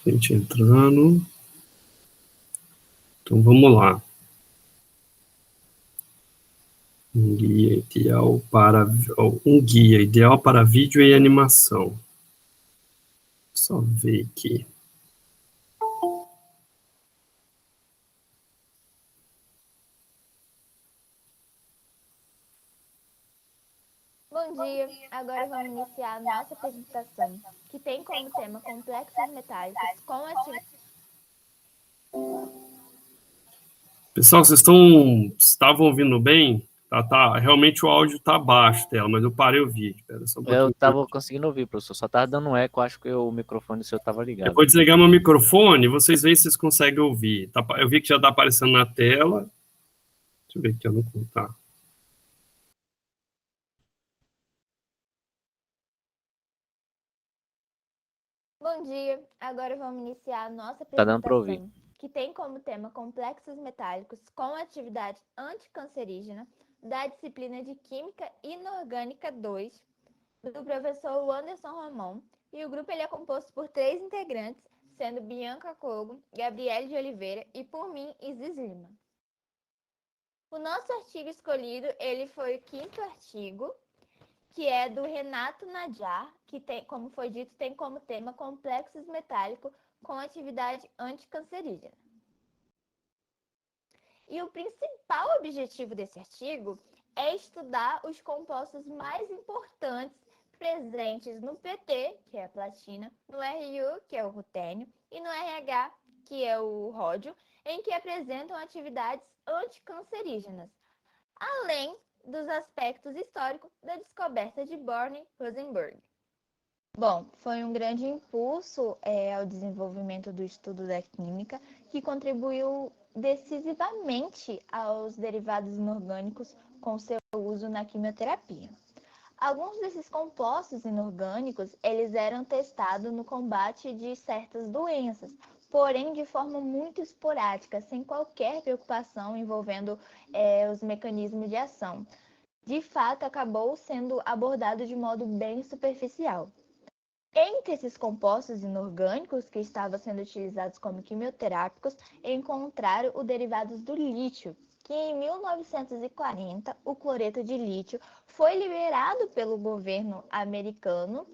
Gente entrando. Então vamos lá. Um guia ideal para vídeo e animação. Só ver aqui. Bom dia! Agora vamos iniciar a nossa apresentação, que tem como tema complexos metálicos com atividade. Pessoal, vocês estavam ouvindo bem? Realmente o áudio está baixo dela, mas eu parei o vídeo. Espera só um pouquinho. Eu estava conseguindo ouvir, professor. Só estava dando um eco, acho que o microfone do senhor estava ligado. Eu vou desligar meu microfone, vocês veem se vocês conseguem ouvir. Eu vi que já está aparecendo na tela. Deixa eu ver aqui, eu não contar. Bom dia! Agora vamos iniciar a nossa Tá dando para ouvir. apresentação, que tem como tema complexos metálicos com atividade anticancerígena, da disciplina de Química Inorgânica 2, do professor Anderson Ramon, e o grupo ele é composto por 3 integrantes, sendo Bianca Kogo, Gabriele de Oliveira e por mim, Isis Lima. O nosso artigo escolhido, ele foi o 5º artigo, que é do Renato Nadjar, que tem, como foi dito, tem como tema complexos metálicos com atividade anticancerígena. E o principal objetivo desse artigo é estudar os compostos mais importantes presentes no PT, que é a platina, no RU, que é o rutênio, e no RH, que é o ródio, em que apresentam atividades anticancerígenas, além dos aspectos históricos da descoberta de Born e Rosenberg. Bom, foi um grande impulso ao desenvolvimento do estudo da química, que contribuiu decisivamente aos derivados inorgânicos com seu uso na quimioterapia. Alguns desses compostos inorgânicos, eles eram testados no combate de certas doenças, porém de forma muito esporádica, sem qualquer preocupação envolvendo os mecanismos de ação. De fato, acabou sendo abordado de modo bem superficial. Entre esses compostos inorgânicos que estavam sendo utilizados como quimioterápicos, encontraram os derivados do lítio, que em 1940 o cloreto de lítio foi liberado pelo governo americano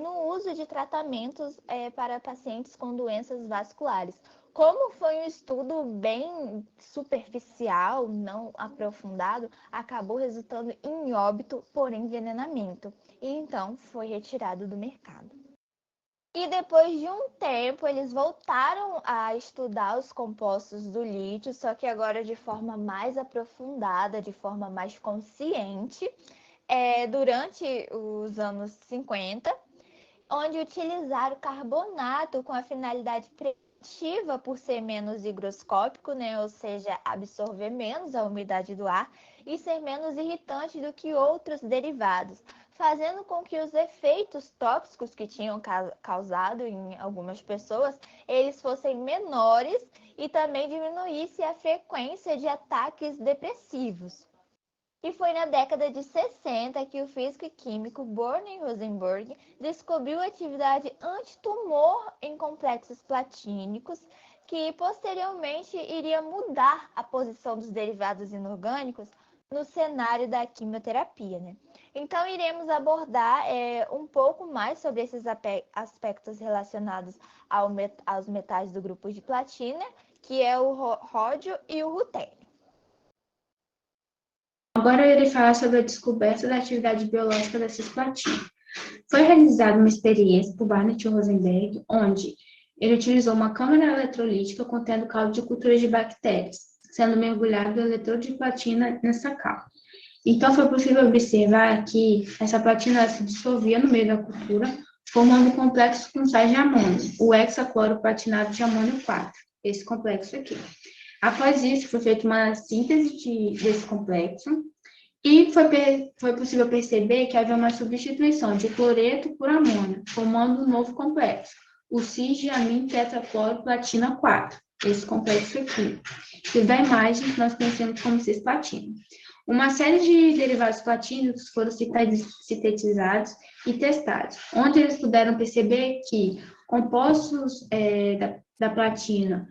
no uso de tratamentos para pacientes com doenças vasculares. Como foi um estudo bem superficial, não aprofundado, acabou resultando em óbito por envenenamento e então foi retirado do mercado. E depois de um tempo, eles voltaram a estudar os compostos do lítio, só que agora de forma mais aprofundada, de forma mais consciente, durante os anos 50, onde utilizaram carbonato com a finalidade preventiva por ser menos higroscópico, né? Ou seja, absorver menos a umidade do ar e ser menos irritante do que outros derivados, fazendo com que os efeitos tóxicos que tinham causado em algumas pessoas, eles fossem menores e também diminuísse a frequência de ataques depressivos. E foi na década de 60 que o físico e químico Born e Rosenberg descobriu a atividade antitumor em complexos platínicos, que posteriormente iria mudar a posição dos derivados inorgânicos no cenário da quimioterapia, né? Então, iremos abordar um pouco mais sobre esses aspectos relacionados aos metais do grupo de platina, que é o ródio e o rutênio. Agora eu irei falar sobre a descoberta da atividade biológica da cisplatina. Foi realizada uma experiência por Barnett e Rosenberg, onde ele utilizou uma câmara eletrolítica contendo caldo de cultura de bactérias, sendo mergulhado o eletrodo de platina nessa calda. Então, foi possível observar que essa platina se dissolvia no meio da cultura, formando um complexo com sais de amônio, o hexacloroplatinado de amônio 4, esse complexo aqui. Após isso, foi feita uma síntese desse complexo e foi possível perceber que havia uma substituição de cloreto por amônio, formando um novo complexo, o cis-diamine-tetracloroplatina 4, esse complexo aqui, que da imagem que nós conhecemos como cisplatina. Uma série de derivados platínicos foram sintetizados e testados, onde eles puderam perceber que Compostos da platina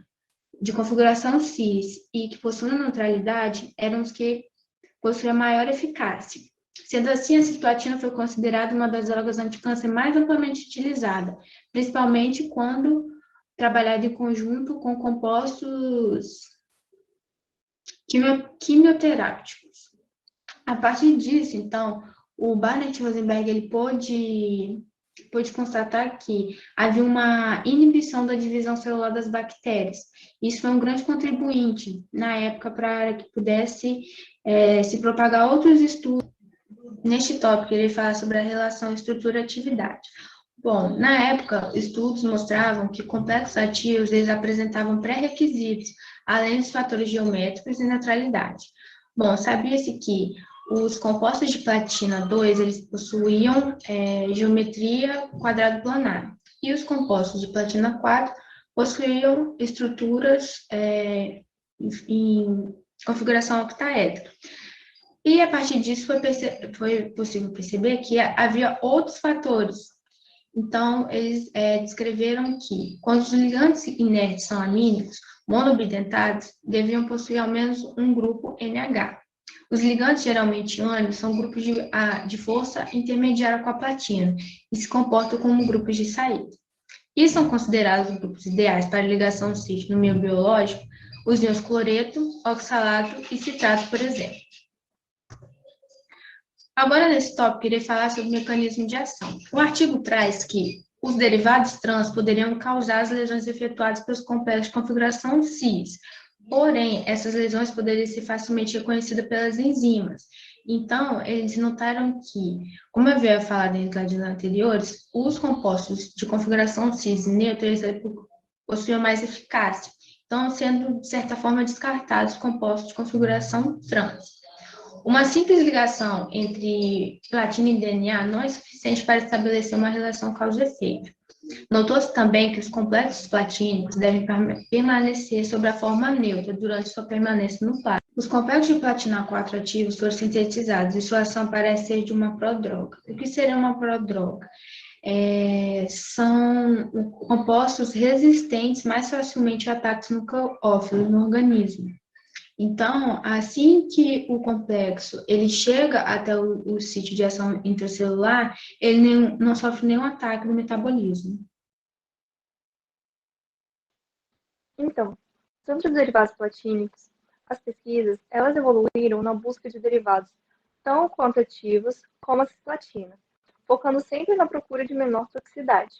de configuração cis e que possuem neutralidade eram os que possuíam maior eficácia. Sendo assim, a cisplatina foi considerada uma das drogas anticâncer mais amplamente utilizada, principalmente quando trabalhada em conjunto com compostos quimioterápicos. A partir disso, então, o Barnett Rosenberg ele pôde constatar que havia uma inibição da divisão celular das bactérias. Isso foi um grande contribuinte na época para que pudesse se propagar outros estudos. Neste tópico, ele fala sobre a relação estrutura-atividade. Bom, na época, estudos mostravam que complexos ativos eles apresentavam pré-requisitos, além dos fatores geométricos e neutralidade. Bom, sabia-se que os compostos de platina 2, eles possuíam geometria quadrado planar, e os compostos de platina 4 possuíam estruturas em configuração octaédrica. E a partir disso foi possível perceber que havia outros fatores. Então, eles descreveram que, quando os ligantes inertes são amínicos, monobidentados, deviam possuir ao menos um grupo NH. Os ligantes geralmente iônicos são grupos de força intermediária com a platina e se comportam como grupos de saída. E são considerados os grupos ideais para ligação cis no meio biológico os íons cloreto, oxalato e citrato, por exemplo. Agora, nesse tópico, irei falar sobre o mecanismo de ação. O artigo traz que os derivados trans poderiam causar as lesões efetuadas pelos complexos de configuração cis. Porém, essas lesões poderiam ser facilmente reconhecidas pelas enzimas. Então, eles notaram que, como eu havia falado em slides anteriores, os compostos de configuração cis neutra possuíam mais eficácia. Então, sendo, de certa forma, descartados os compostos de configuração trans. Uma simples ligação entre platina e DNA não é suficiente para estabelecer uma relação causa-efeito. Notou-se também que os complexos platínicos devem permanecer sob a forma neutra durante sua permanência no plasma. Os complexos de platina 4 ativos foram sintetizados e sua ação parece ser de uma prodroga. O que seria uma prodroga? São compostos resistentes mais facilmente a ataques nucleófilos no organismo. Então, assim que o complexo ele chega até o sítio de ação intracelular, ele não sofre nenhum ataque do metabolismo. Então, sobre os derivados platínicos, as pesquisas elas evoluíram na busca de derivados tão quanto ativos como a cisplatina, focando sempre na procura de menor toxicidade.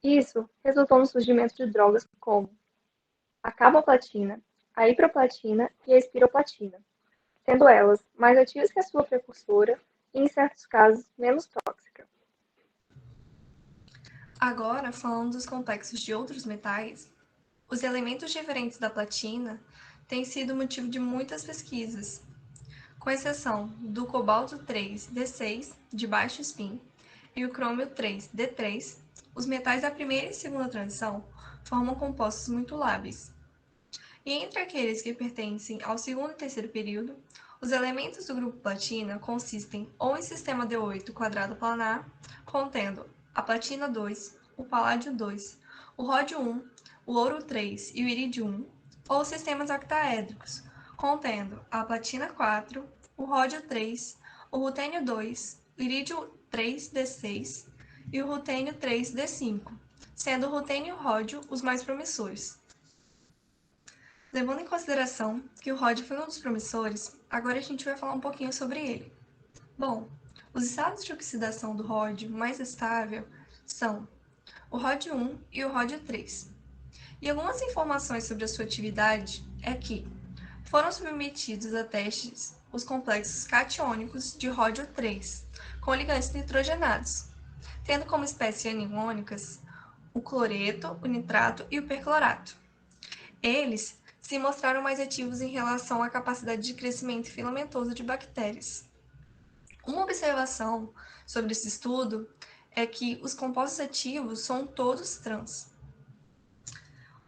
Isso resultou no surgimento de drogas como a carboplatina, a hiproplatina e a espiroplatina, sendo elas mais ativas que a sua precursora e, em certos casos, menos tóxica. Agora, falando dos complexos de outros metais, os elementos diferentes da platina têm sido motivo de muitas pesquisas, com exceção do cobalto 3D6, de baixo spin, e o crômio 3D3, os metais da primeira e segunda transição formam compostos muito lábeis. E entre aqueles que pertencem ao segundo e terceiro período, os elementos do grupo platina consistem ou em sistema D8 quadrado planar, contendo a platina 2, o paládio 2, o ródio 1, o ouro 3 e o irídio 1, ou sistemas octaédricos, contendo a platina 4, o ródio 3, o rutênio 2, o irídio 3D6 e o rutênio 3D5, sendo o rutênio e o ródio os mais promissores. Levando em consideração que o ródio foi um dos promissores, agora a gente vai falar um pouquinho sobre ele. Bom, os estados de oxidação do ródio mais estável são o ródio 1 e o ródio 3. E algumas informações sobre a sua atividade é que foram submetidos a testes os complexos catiônicos de ródio 3, com ligantes nitrogenados, tendo como espécies aniônicas o cloreto, o nitrato e o perclorato. Eles se mostraram mais ativos em relação à capacidade de crescimento filamentoso de bactérias. Uma observação sobre esse estudo é que os compostos ativos são todos trans.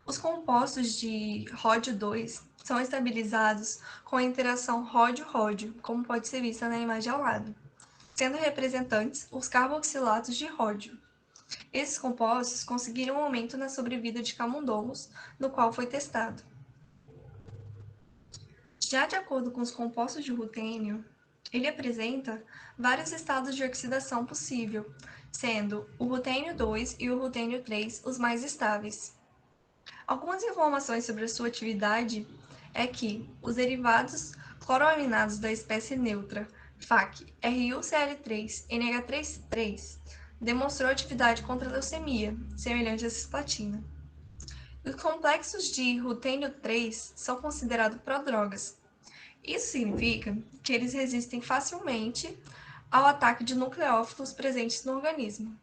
Os compostos de ródio 2 são estabilizados com a interação ródio-ródio, como pode ser vista na imagem ao lado, sendo representantes os carboxilatos de ródio. Esses compostos conseguiram um aumento na sobrevida de camundongos, no qual foi testado. Já de acordo com os compostos de rutênio, ele apresenta vários estados de oxidação possível, sendo o rutênio 2 e o rutênio 3 os mais estáveis. Algumas informações sobre a sua atividade é que os derivados cloroaminados da espécie neutra FAC-RuCl3-NH3 demonstrou atividade contra a leucemia, semelhante à cisplatina. Os complexos de rutênio 3 são considerados prodrogas. Isso significa que eles resistem facilmente ao ataque de nucleófilos presentes no organismo.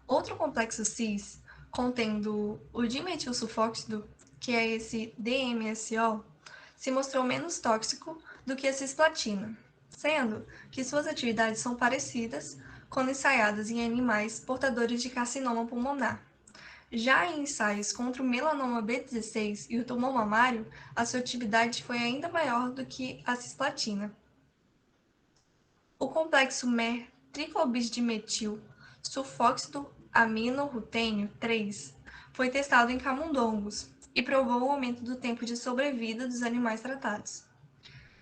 Outro complexo cis, contendo o dimetilsulfóxido, que é esse DMSO, se mostrou menos tóxico do que a cisplatina, sendo que suas atividades são parecidas quando ensaiadas em animais portadores de carcinoma pulmonar. Já em ensaios contra o melanoma B16 e o tumor mamário, a sua atividade foi ainda maior do que a cisplatina. O complexo mer-triclobisdimetil sulfóxido aminorrutênio 3 foi testado em camundongos e provou o aumento do tempo de sobrevida dos animais tratados.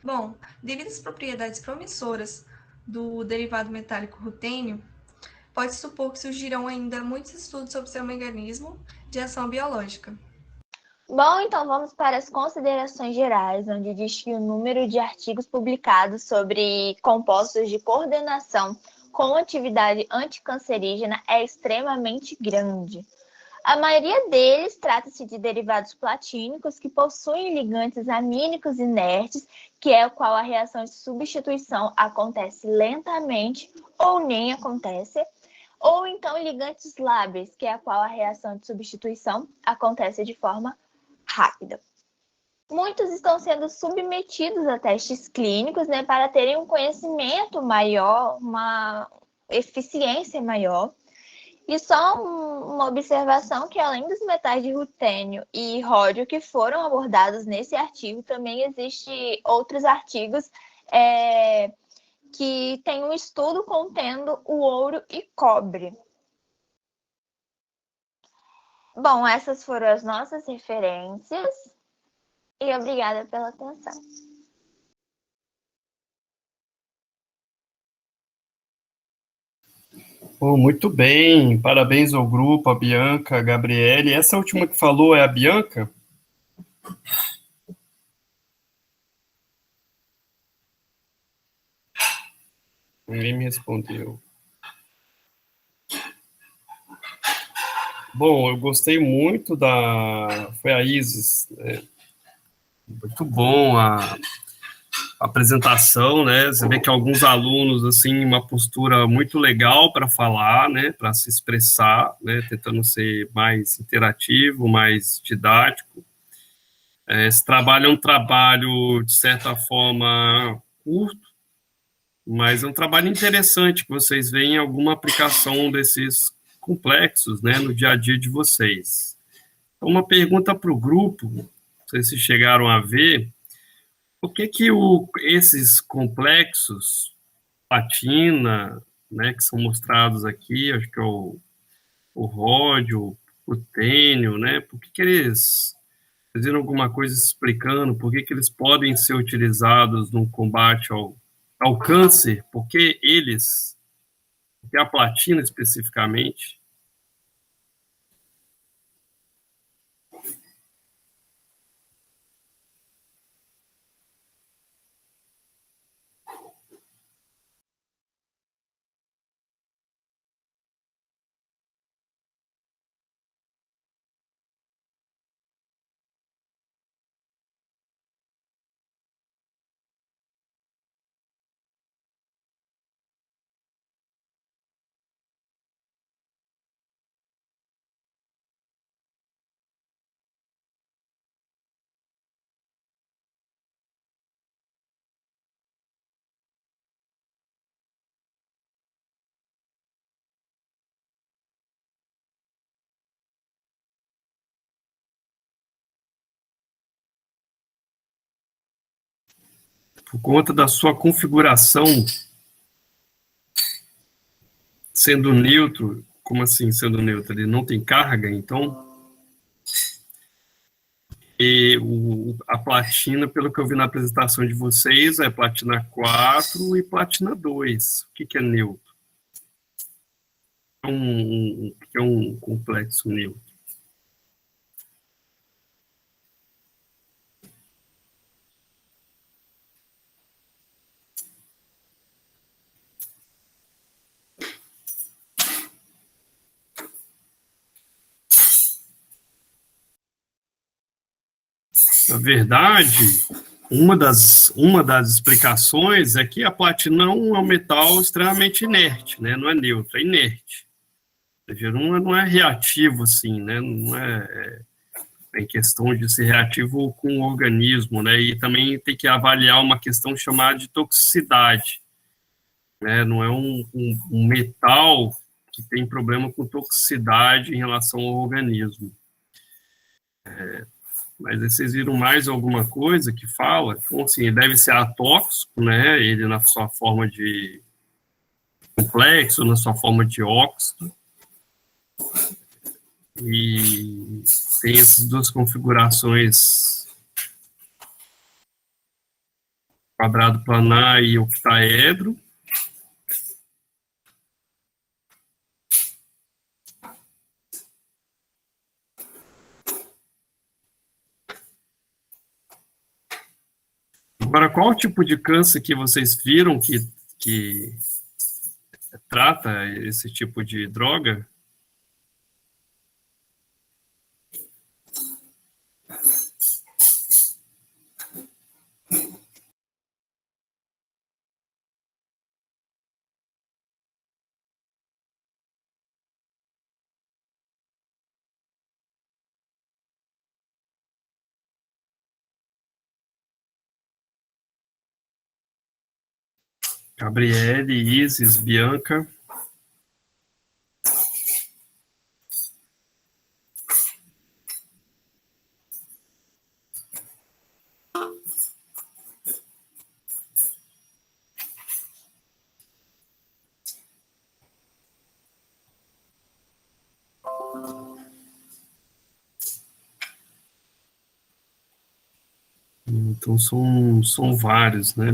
Bom, devido às propriedades promissoras do derivado metálico rutênio, pode-se supor que surgirão ainda muitos estudos sobre seu mecanismo de ação biológica. Bom, então vamos para as considerações gerais, onde diz que o número de artigos publicados sobre compostos de coordenação com atividade anticancerígena é extremamente grande. A maioria deles trata-se de derivados platínicos que possuem ligantes amínicos inertes, que é o qual a reação de substituição acontece lentamente ou nem acontece, ou então ligantes lábeis, que é a qual a reação de substituição acontece de forma rápida. Muitos estão sendo submetidos a testes clínicos, né, para terem um conhecimento maior, uma eficiência maior. E só uma observação que além dos metais de rutênio e ródio que foram abordados nesse artigo, também existem outros artigos que têm um estudo contendo o ouro e cobre. Bom, essas foram as nossas referências e obrigada pela atenção. Muito bem, parabéns ao grupo, a Bianca, a Gabriele. Essa última que falou é a Bianca? Ninguém me respondeu. Bom, eu gostei muito foi a Isis. Muito bom a apresentação, né? Você vê que alguns alunos, assim, uma postura muito legal para falar, né? Para se expressar, né? Tentando ser mais interativo, mais didático. Esse trabalho é um trabalho, de certa forma, curto, mas é um trabalho interessante que vocês veem alguma aplicação desses complexos, né? No dia a dia de vocês. Então, uma pergunta para o grupo, não sei se chegaram a ver, por que esses complexos, platina, né, que são mostrados aqui, acho que é o ródio, o tênio, né, por que eles fizeram alguma coisa explicando por que eles podem ser utilizados no combate ao câncer, porque a platina especificamente? Por conta da sua configuração sendo neutro, como assim sendo neutro? Ele não tem carga, então... E a platina, pelo que eu vi na apresentação de vocês, é platina 4 e platina 2. O que é neutro? O que é um complexo neutro? Na verdade, uma das explicações é que a platina é um metal extremamente inerte, né? Não é neutro, é inerte. Ou seja, não é reativo assim, né? Não é em questão de ser reativo com o organismo, né? E também tem que avaliar uma questão chamada de toxicidade, né? Não é um metal que tem problema com toxicidade em relação ao organismo. Mas vocês viram mais alguma coisa que fala? Então, assim, ele deve ser atóxico, né? Ele na sua forma de complexo, na sua forma de óxido. E tem essas duas configurações, quadrado planar e octaedro. Agora, qual o tipo de câncer que vocês viram que trata esse tipo de droga? Gabriele, Isis, Bianca. Então, são vários, né?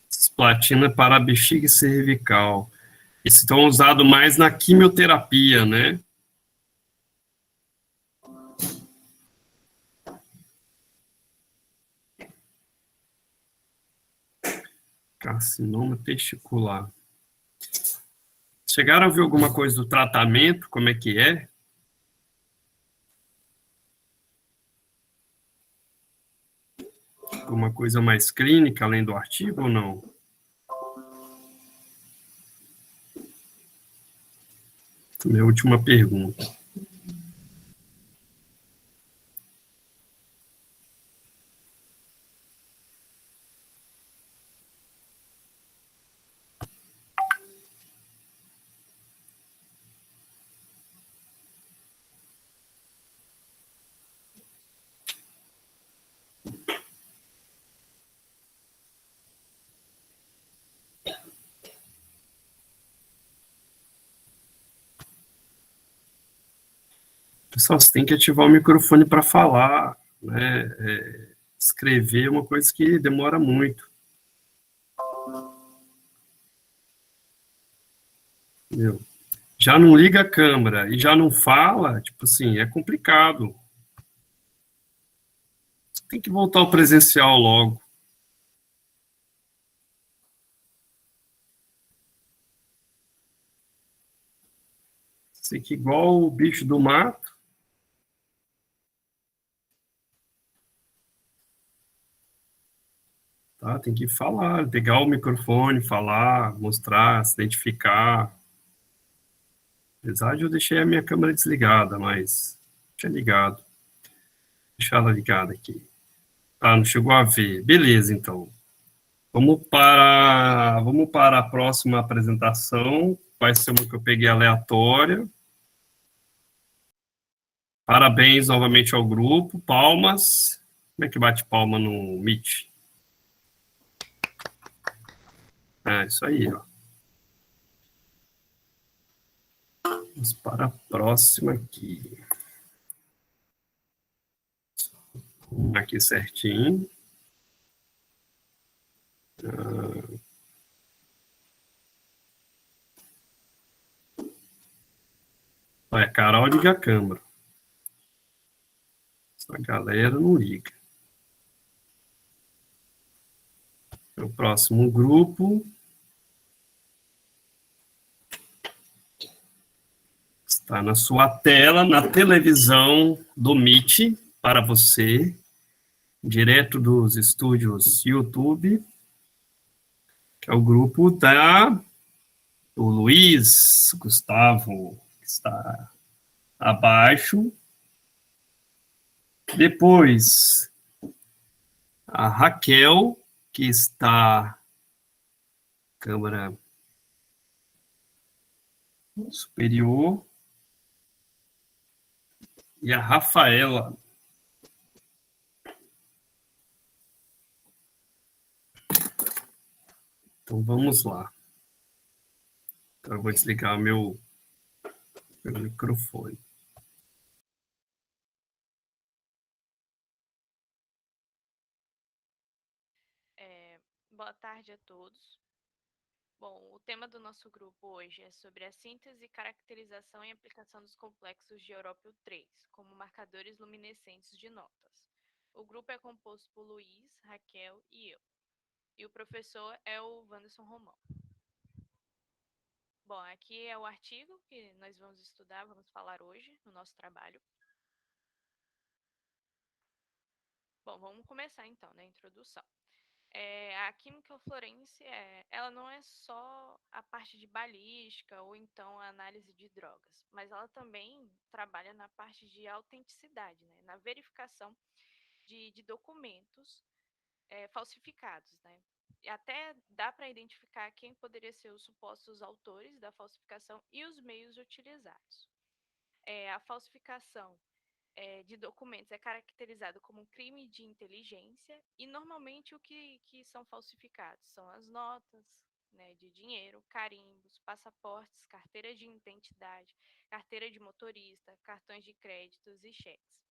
Cisplatina para a bexiga cervical. Esse estão usado mais na quimioterapia, né? Carcinoma testicular. Chegaram a ver alguma coisa do tratamento? Como é que é? Alguma coisa mais clínica, além do artigo, ou não? Minha última pergunta. Pessoal, você tem que ativar o microfone para falar, né? Escrever é uma coisa que demora muito. Entendeu? Já não liga a câmera e já não fala, tipo assim, é complicado. Tem que voltar ao presencial logo. Fica igual o bicho do mato. Tá? Tem que falar, pegar o microfone, falar, mostrar, se identificar. Apesar de eu deixei a minha câmera desligada, mas tinha ligado. Deixar ela ligada aqui. Tá, não chegou a ver. Beleza, então. Vamos para a próxima apresentação. Vai ser uma que eu peguei aleatória. Parabéns novamente ao grupo. Palmas. Como é que bate palma no Meet? É, isso aí, ó. Vamos para a próxima aqui. Aqui certinho. É Carol de Câmara. Essa galera não liga. O próximo grupo está na sua tela, na televisão do Meet, para você, direto dos estúdios YouTube, que é o grupo do Luiz Gustavo, que está abaixo. Depois, a Raquel, que está câmera superior, e a Rafaela. Então, vamos lá. Então, eu vou desligar meu microfone. Boa tarde a todos. Bom, o tema do nosso grupo hoje é sobre a síntese, caracterização e aplicação dos complexos de Europel 3, como marcadores luminescentes de notas. O grupo é composto por Luiz, Raquel e eu. E o professor é o Wanderson Romão. Bom, aqui é o artigo que nós vamos estudar, vamos falar hoje no nosso trabalho. Bom, vamos começar então, né, a introdução. A química forense, ela não é só a parte de balística ou então a análise de drogas, mas ela também trabalha na parte de autenticidade, né, na verificação de documentos falsificados, né. E até dá para identificar quem poderia ser os supostos autores da falsificação e os meios utilizados. A falsificação de documentos é caracterizado como um crime de inteligência e normalmente o que são falsificados são as notas, né, de dinheiro, carimbos, passaportes, carteira de identidade, carteira de motorista, cartões de créditos e cheques.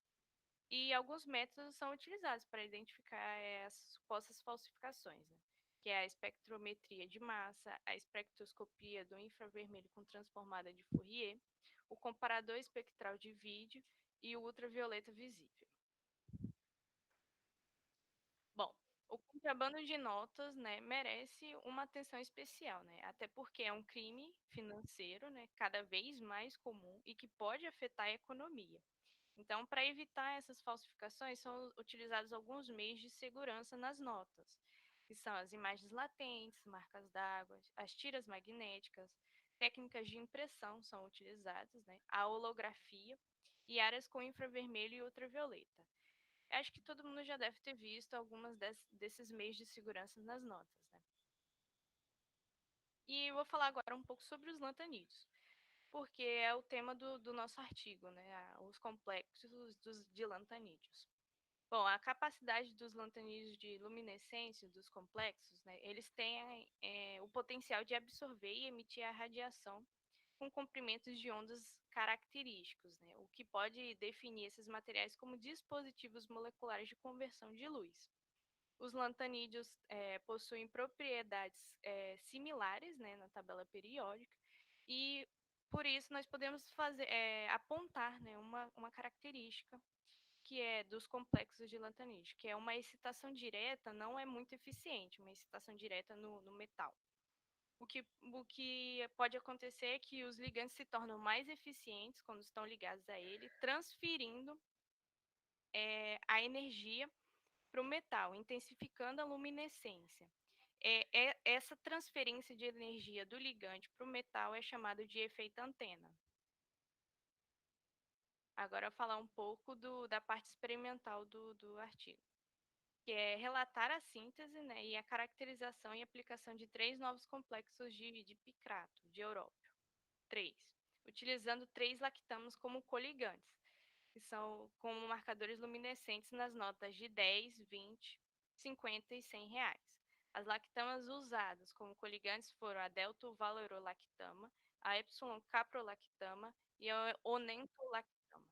E alguns métodos são utilizados para identificar as supostas falsificações, né? Que é a espectrometria de massa, a espectroscopia do infravermelho com transformada de Fourier, o comparador espectral de vídeo e o ultravioleta visível. Bom, o contrabando de notas, né, merece uma atenção especial, né? Até porque é um crime financeiro, né, cada vez mais comum e que pode afetar a economia. Então, para evitar essas falsificações, são utilizados alguns meios de segurança nas notas, que são as imagens latentes, marcas d'água, as tiras magnéticas, técnicas de impressão são utilizadas, né? A holografia e áreas com infravermelho e ultravioleta. Acho que todo mundo já deve ter visto algumas desses meios de segurança nas notas, né? E eu vou falar agora um pouco sobre os lantanídeos, porque é o tema do nosso artigo, né? Os complexos de lantanídeos. Bom, a capacidade dos lantanídeos de luminescência dos complexos, né? Eles têm o potencial de absorver e emitir a radiação com comprimentos de ondas característicos, né? O que pode definir esses materiais como dispositivos moleculares de conversão de luz. Os lantanídeos possuem propriedades similares, né, na tabela periódica, e por isso nós podemos apontar, né, uma característica que é dos complexos de lantanídeo, que é uma excitação direta não é muito eficiente, uma excitação direta no metal. O que pode acontecer é que os ligantes se tornam mais eficientes quando estão ligados a ele, transferindo a energia para o metal, intensificando a luminescência. Essa transferência de energia do ligante para o metal é chamada de efeito antena. Agora, eu vou falar um pouco da parte experimental do artigo, que é relatar a síntese, né, e a caracterização e aplicação de 3 novos complexos de picrato, de európio. 3, utilizando 3 lactanos como coligantes, que são como marcadores luminescentes nas notas de 10, 20, 50 e 100 reais. As lactamas usadas como coligantes foram a delta-valorolactama, a epsilon-caprolactama e a onentolactama.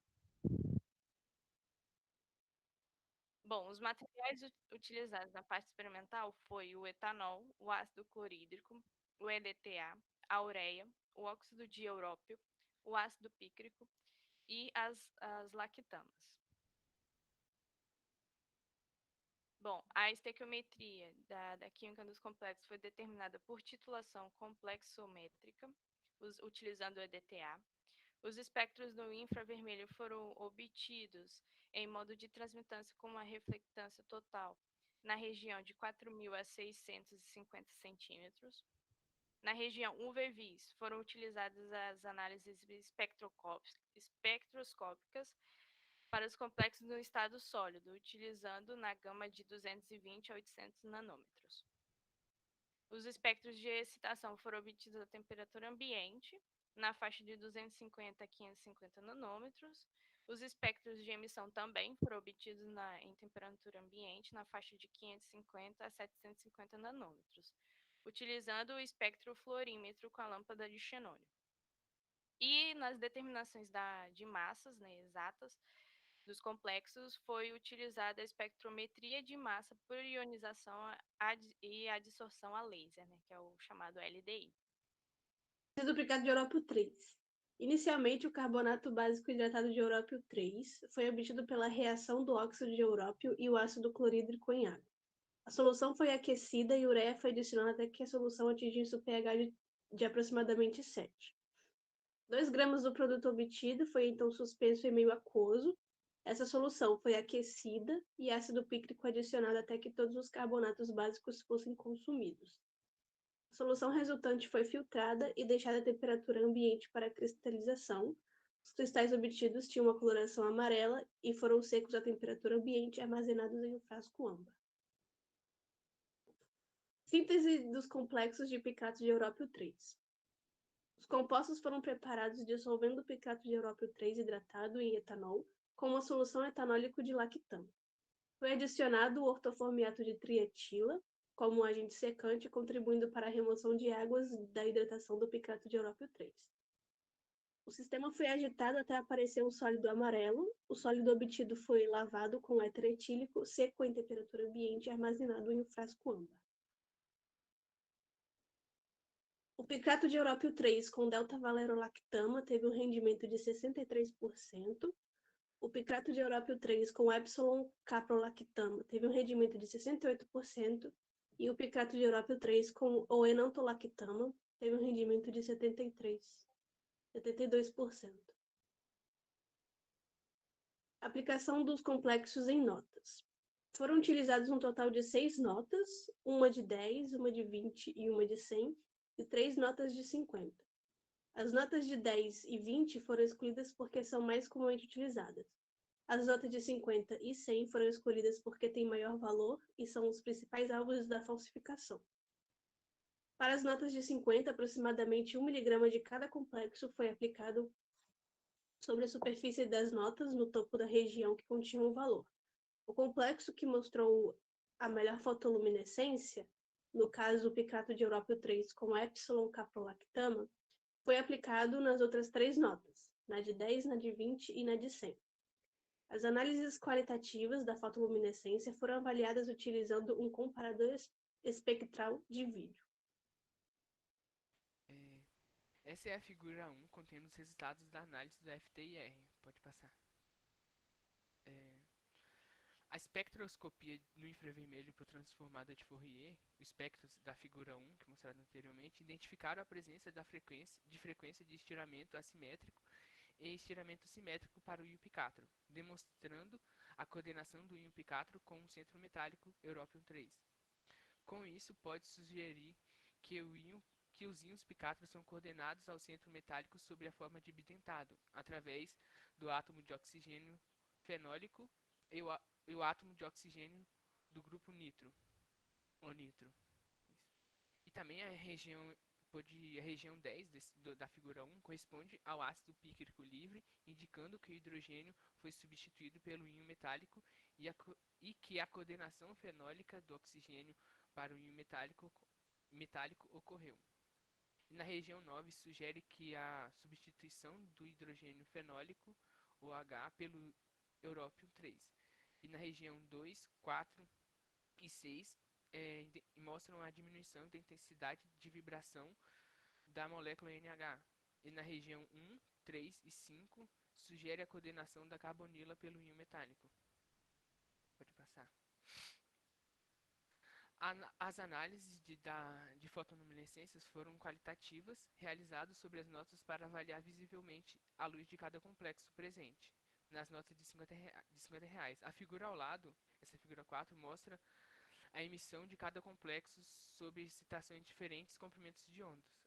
Bom, os materiais utilizados na parte experimental foi o etanol, o ácido clorídrico, o EDTA, a ureia, o óxido de európio, o ácido pícrico e as lactamas. Bom, a estequiometria da química dos complexos foi determinada por titulação complexométrica, utilizando o EDTA. Os espectros do infravermelho foram obtidos em modo de transmitância com uma reflectância total na região de 4.000 a 650 centímetros. Na região UV-Vis foram utilizadas as análises espectroscópicas para os complexos no estado sólido, utilizando na gama de 220 a 800 nanômetros. Os espectros de excitação foram obtidos a temperatura ambiente, na faixa de 250 a 550 nanômetros. Os espectros de emissão também foram obtidos em temperatura ambiente, na faixa de 550 a 750 nanômetros, utilizando o espectrofluorímetro com a lâmpada de xenônio. E nas determinações de massas, né, exatas, dos complexos, foi utilizada a espectrometria de massa por ionização e adsorção a laser, né, que é o chamado LDI. Duplicado de európio 3. Inicialmente, o carbonato básico hidratado de európio 3 foi obtido pela reação do óxido de európio e o ácido clorídrico em água. A solução foi aquecida e ureia foi adicionada até que a solução atingisse o pH de aproximadamente 7. 2 gramas do produto obtido foi então suspenso em meio aquoso. Essa solução foi aquecida e ácido pícrico adicionado até que todos os carbonatos básicos fossem consumidos. A solução resultante foi filtrada e deixada a temperatura ambiente para cristalização. Os cristais obtidos tinham uma coloração amarela e foram secos à temperatura ambiente e armazenados em um frasco âmbar. Síntese dos complexos de picato de európio 3. Os compostos foram preparados dissolvendo o picato de európio 3 hidratado em etanol com uma solução etanólico de lactama. Foi adicionado o ortoformiato de trietila como um agente secante, contribuindo para a remoção de águas da hidratação do picato de európio 3. O sistema foi agitado até aparecer um sólido amarelo. O sólido obtido foi lavado com éter etílico, seco em temperatura ambiente e armazenado em um frasco âmbar. O picato de európio 3 com delta-valerolactama teve um rendimento de 63%. O picato de európio 3 com epsilon-caprolactama teve um rendimento de 68%. E o picato de európio 3 com o enantolactama teve um rendimento de 72%. Aplicação dos complexos em notas. Foram utilizados um total de 6 notas, uma de 10, uma de 20 e uma de 100, e 3 notas de 50. As notas de 10 e 20 foram escolhidas porque são mais comumente utilizadas. As notas de 50 e 100 foram escolhidas porque têm maior valor e são os principais alvos da falsificação. Para as notas de 50, aproximadamente 1 mg de cada complexo foi aplicado sobre a superfície das notas no topo da região que continha o valor. O complexo que mostrou a melhor fotoluminescência, no caso o picato de európio 3 com epsilon-caprolactama, foi aplicado nas outras 3 notas, na de 10, na de 20 e na de 100. As análises qualitativas da fotoluminescência foram avaliadas utilizando um comparador espectral de vídeo. Essa é a figura 1 contendo os resultados da análise do FTIR. Pode passar. A espectroscopia no infravermelho por transformada de Fourier, o espectro da figura 1, que mostrado anteriormente, identificaram a presença de frequência de estiramento assimétrico e estiramento simétrico para o íon P4, demonstrando a coordenação do íon P4 com o centro metálico európio 3. Com isso, pode sugerir que os íons P4 são coordenados ao centro metálico sob a forma de bidentado, através do átomo de oxigênio fenólico e o átomo de oxigênio do grupo nitro. E também a região 10 da figura 1 corresponde ao ácido pícrico livre, indicando que o hidrogênio foi substituído pelo íon metálico e que a coordenação fenólica do oxigênio para o íon metálico ocorreu. E na região 9, sugere que a substituição do hidrogênio fenólico, OH, pelo európio 3. E na região 2, 4 e 6, mostram a diminuição da intensidade de vibração da molécula NH. E na região 1, 3 e 5, sugere a coordenação da carbonila pelo íon metálico. Pode passar. As análises de fotoluminescências foram qualitativas, realizadas sobre as notas para avaliar visivelmente a luz de cada complexo presente, nas notas de R$50. A figura ao lado, essa figura 4, mostra a emissão de cada complexo sobre excitação em diferentes comprimentos de ondas.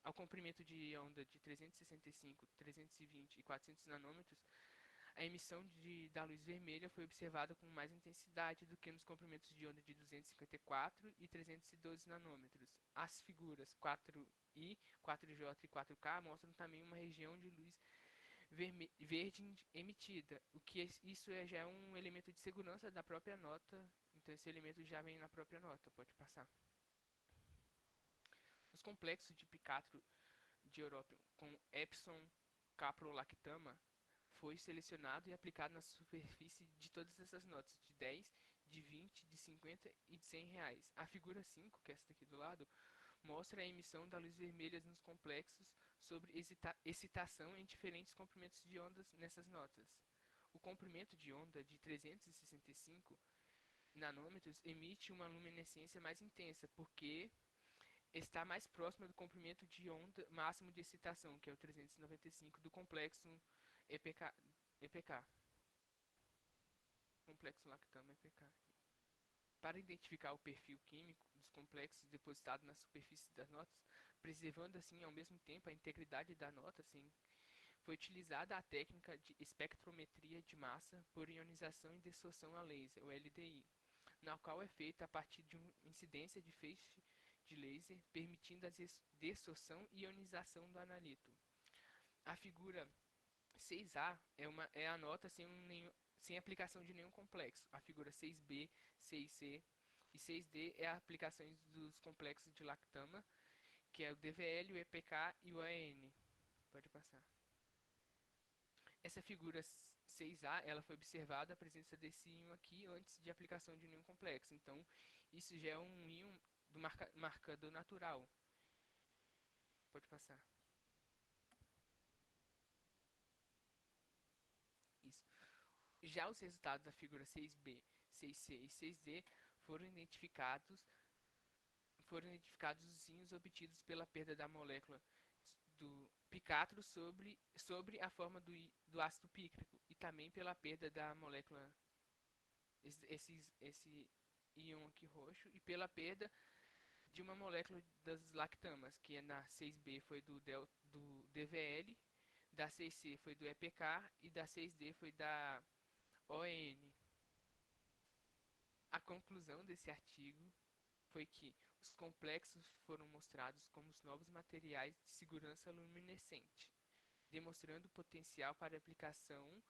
Ao comprimento de onda de 365, 320 e 400 nanômetros, a emissão da luz vermelha foi observada com mais intensidade do que nos comprimentos de onda de 254 e 312 nanômetros. As figuras 4i, 4j e 4k mostram também uma região de luz verde emitida, o que isso já é um elemento de segurança da própria nota, então esse elemento já vem na própria nota, pode passar. Os complexos de picato de európio com epson caprolactama foi selecionado e aplicado na superfície de todas essas notas, de 10, de 20, de 50 e de R$100. A figura 5, que é essa aqui do lado, mostra a emissão da luz vermelha nos complexos sobre excitação em diferentes comprimentos de ondas nessas notas. O comprimento de onda de 365 nanômetros emite uma luminescência mais intensa, porque está mais próxima do comprimento de onda máximo de excitação, que é o 395 do complexo EPK. Complexo lactama EPK. Para identificar o perfil químico dos complexos depositados na superfície das notas, preservando assim ao mesmo tempo a integridade da nota, foi utilizada a técnica de espectrometria de massa por ionização e dissorção a laser, o LDI, na qual é feita a partir de uma incidência de feixe de laser, permitindo a dissorção e ionização do analito. A figura 6A é a nota sem aplicação de nenhum complexo. A figura 6B, 6C e 6D é a aplicação dos complexos de lactama, que é o DVL, o EPK e o AN. Pode passar. Essa figura 6A, ela foi observada a presença desse íon aqui antes de aplicação de nenhum complexo. Então, isso já é um íon do marcador natural. Pode passar. Isso. Já os resultados da figura 6B, 6C e 6D foram identificados os íons obtidos pela perda da molécula do picato sobre a forma do ácido pícrico e também pela perda da molécula, esse íon aqui roxo, e pela perda de uma molécula das lactamas, que é na 6B foi do DVL, da 6C foi do EPK e da 6D foi da ON. A conclusão desse artigo foi que os complexos foram mostrados como os novos materiais de segurança luminescente, demonstrando potencial para aplicação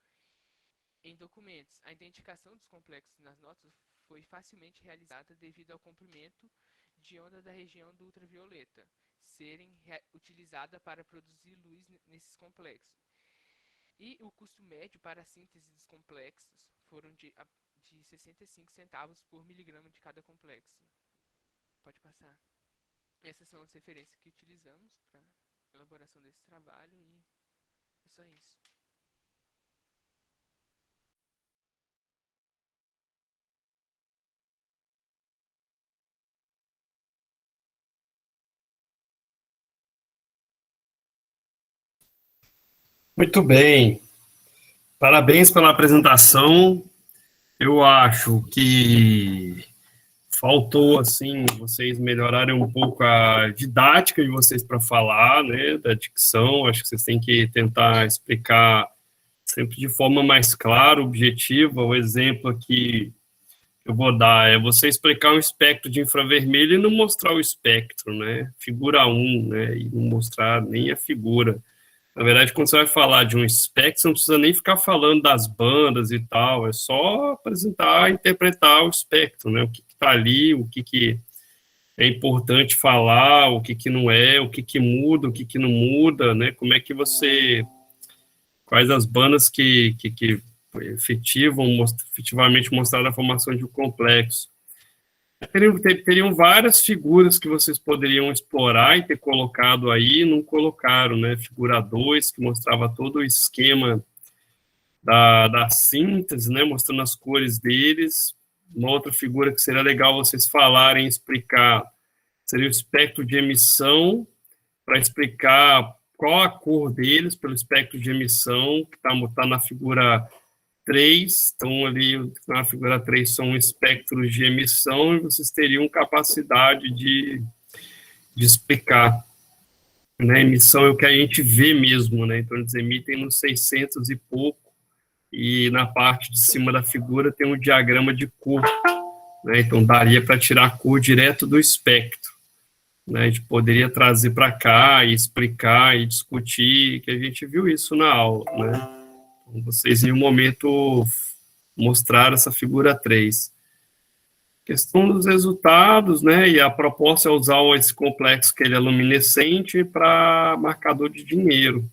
em documentos. A identificação dos complexos nas notas foi facilmente realizada devido ao comprimento de onda da região do ultravioleta serem utilizada para produzir luz nesses complexos. E o custo médio para a síntese dos complexos foram de 65 centavos por miligrama de cada complexo. Pode passar. Essas são as referências que utilizamos para a elaboração desse trabalho e é só isso. Muito bem. Parabéns pela apresentação. Eu acho que faltou, assim, vocês melhorarem um pouco a didática de vocês para falar, né, da dicção. Acho que vocês têm que tentar explicar sempre de forma mais clara, objetiva. O exemplo aqui que eu vou dar é você explicar um espectro de infravermelho e não mostrar o espectro, né, figura 1, né, e não mostrar nem a figura. Na verdade, quando você vai falar de um espectro, você não precisa nem ficar falando das bandas e tal, é só apresentar, interpretar o espectro, né, o que está ali, o que é importante falar, o que não é, o que muda, o que não muda, né? Como é que você... Quais as bandas que efetivamente mostraram a formação de um complexo. Teriam várias figuras que vocês poderiam explorar e ter colocado aí, não colocaram, né? Figura 2, que mostrava todo o esquema da síntese, né? Mostrando as cores deles. Uma outra figura que seria legal vocês falarem, explicar, seria o espectro de emissão, para explicar qual a cor deles pelo espectro de emissão, que está na figura 3, então ali na figura 3 são espectros de emissão, e vocês teriam capacidade de explicar, né? Emissão é o que a gente vê mesmo, né? Então eles emitem nos 600 e pouco, e na parte de cima da figura tem um diagrama de cor, né? Então daria para tirar a cor direto do espectro, né? A gente poderia trazer para cá e explicar e discutir, que a gente viu isso na aula, né? Vocês, em um momento, mostraram essa figura 3. Questão dos resultados, né, e a proposta é usar esse complexo que ele é luminescente para marcador de dinheiro.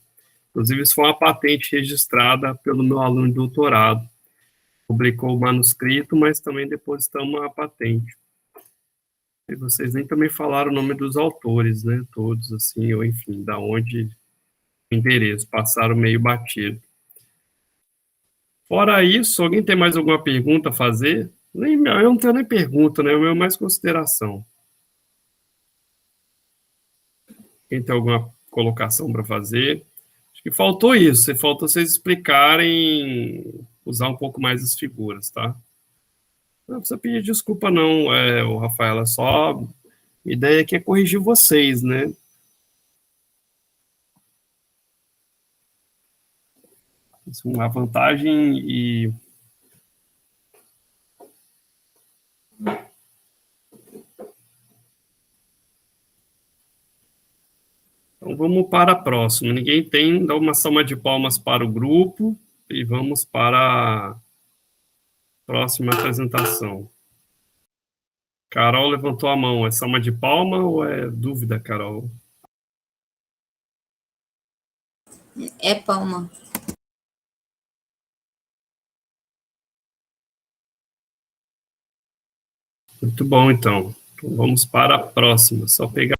Inclusive, isso foi uma patente registrada pelo meu aluno de doutorado. Publicou o manuscrito, mas também depositamos a patente. E vocês nem também falaram o nome dos autores, né, todos, assim, ou enfim, da onde o endereço, passaram meio batido. Fora isso, alguém tem mais alguma pergunta a fazer? Eu não tenho nem pergunta, né? O meu é mais consideração. Quem tem alguma colocação para fazer? Acho que faltou isso. Faltou vocês explicarem, usar um pouco mais as figuras, tá? Não precisa pedir desculpa, não, o Rafaela. Só a ideia aqui é corrigir vocês, né? Isso é uma vantagem e... Então, vamos para a próxima. Ninguém tem, dá uma salva de palmas para o grupo e vamos para a próxima apresentação. Carol levantou a mão. É salva de palma ou é dúvida, Carol? É palma. Muito bom, então. Então vamos para a próxima. Só pegar.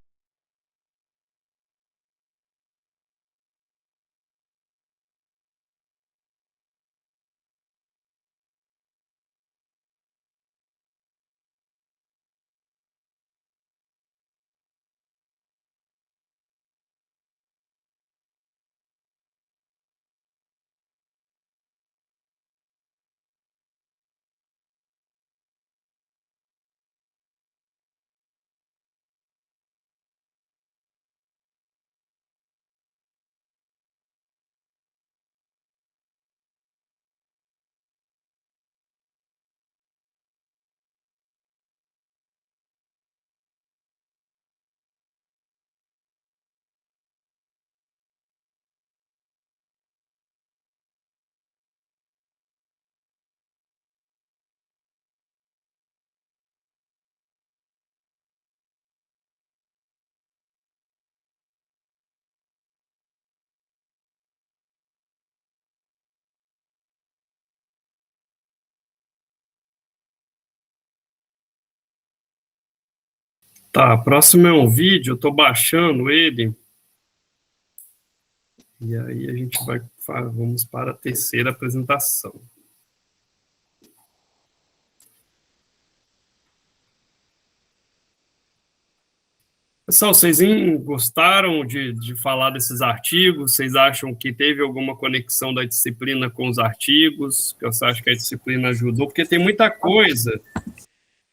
Tá, próximo é um vídeo, eu estou baixando ele. E aí a gente vamos para a terceira apresentação. Pessoal, vocês gostaram de falar desses artigos? Vocês acham que teve alguma conexão da disciplina com os artigos? Você acha que a disciplina ajudou? Porque tem muita coisa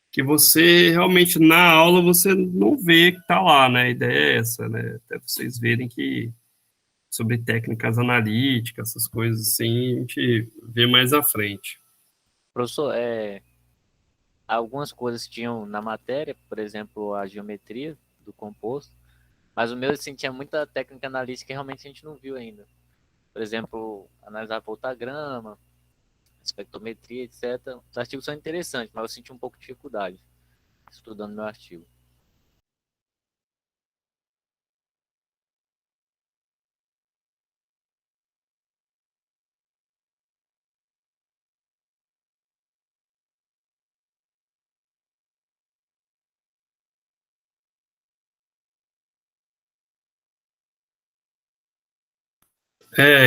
que você realmente na aula você não vê que está lá, né? A ideia é essa, né? Até vocês verem que sobre técnicas analíticas, essas coisas assim, a gente vê mais à frente. Professor, algumas coisas tinham na matéria, por exemplo, a geometria do composto, mas o meu, assim, tinha muita técnica analítica que realmente a gente não viu ainda. Por exemplo, analisar voltagrama, espectrometria, etc. Os artigos são interessantes, mas eu senti um pouco de dificuldade. estudando meu artigo.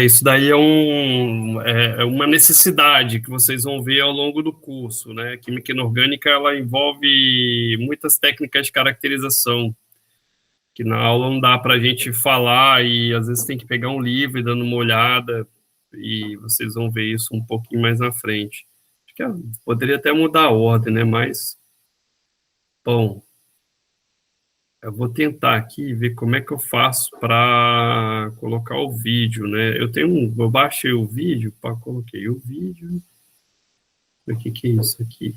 Isso daí é uma necessidade que vocês vão ver ao longo do curso, né? A química inorgânica, ela envolve muitas técnicas de caracterização, que na aula não dá para a gente falar e às vezes tem que pegar um livro e dando uma olhada, e vocês vão ver isso um pouquinho mais na frente. Acho que poderia até mudar a ordem, né? Mas, bom, eu vou tentar aqui ver como é que eu faço para colocar o vídeo, né? Eu baixei o vídeo, coloquei o vídeo. O que é isso aqui?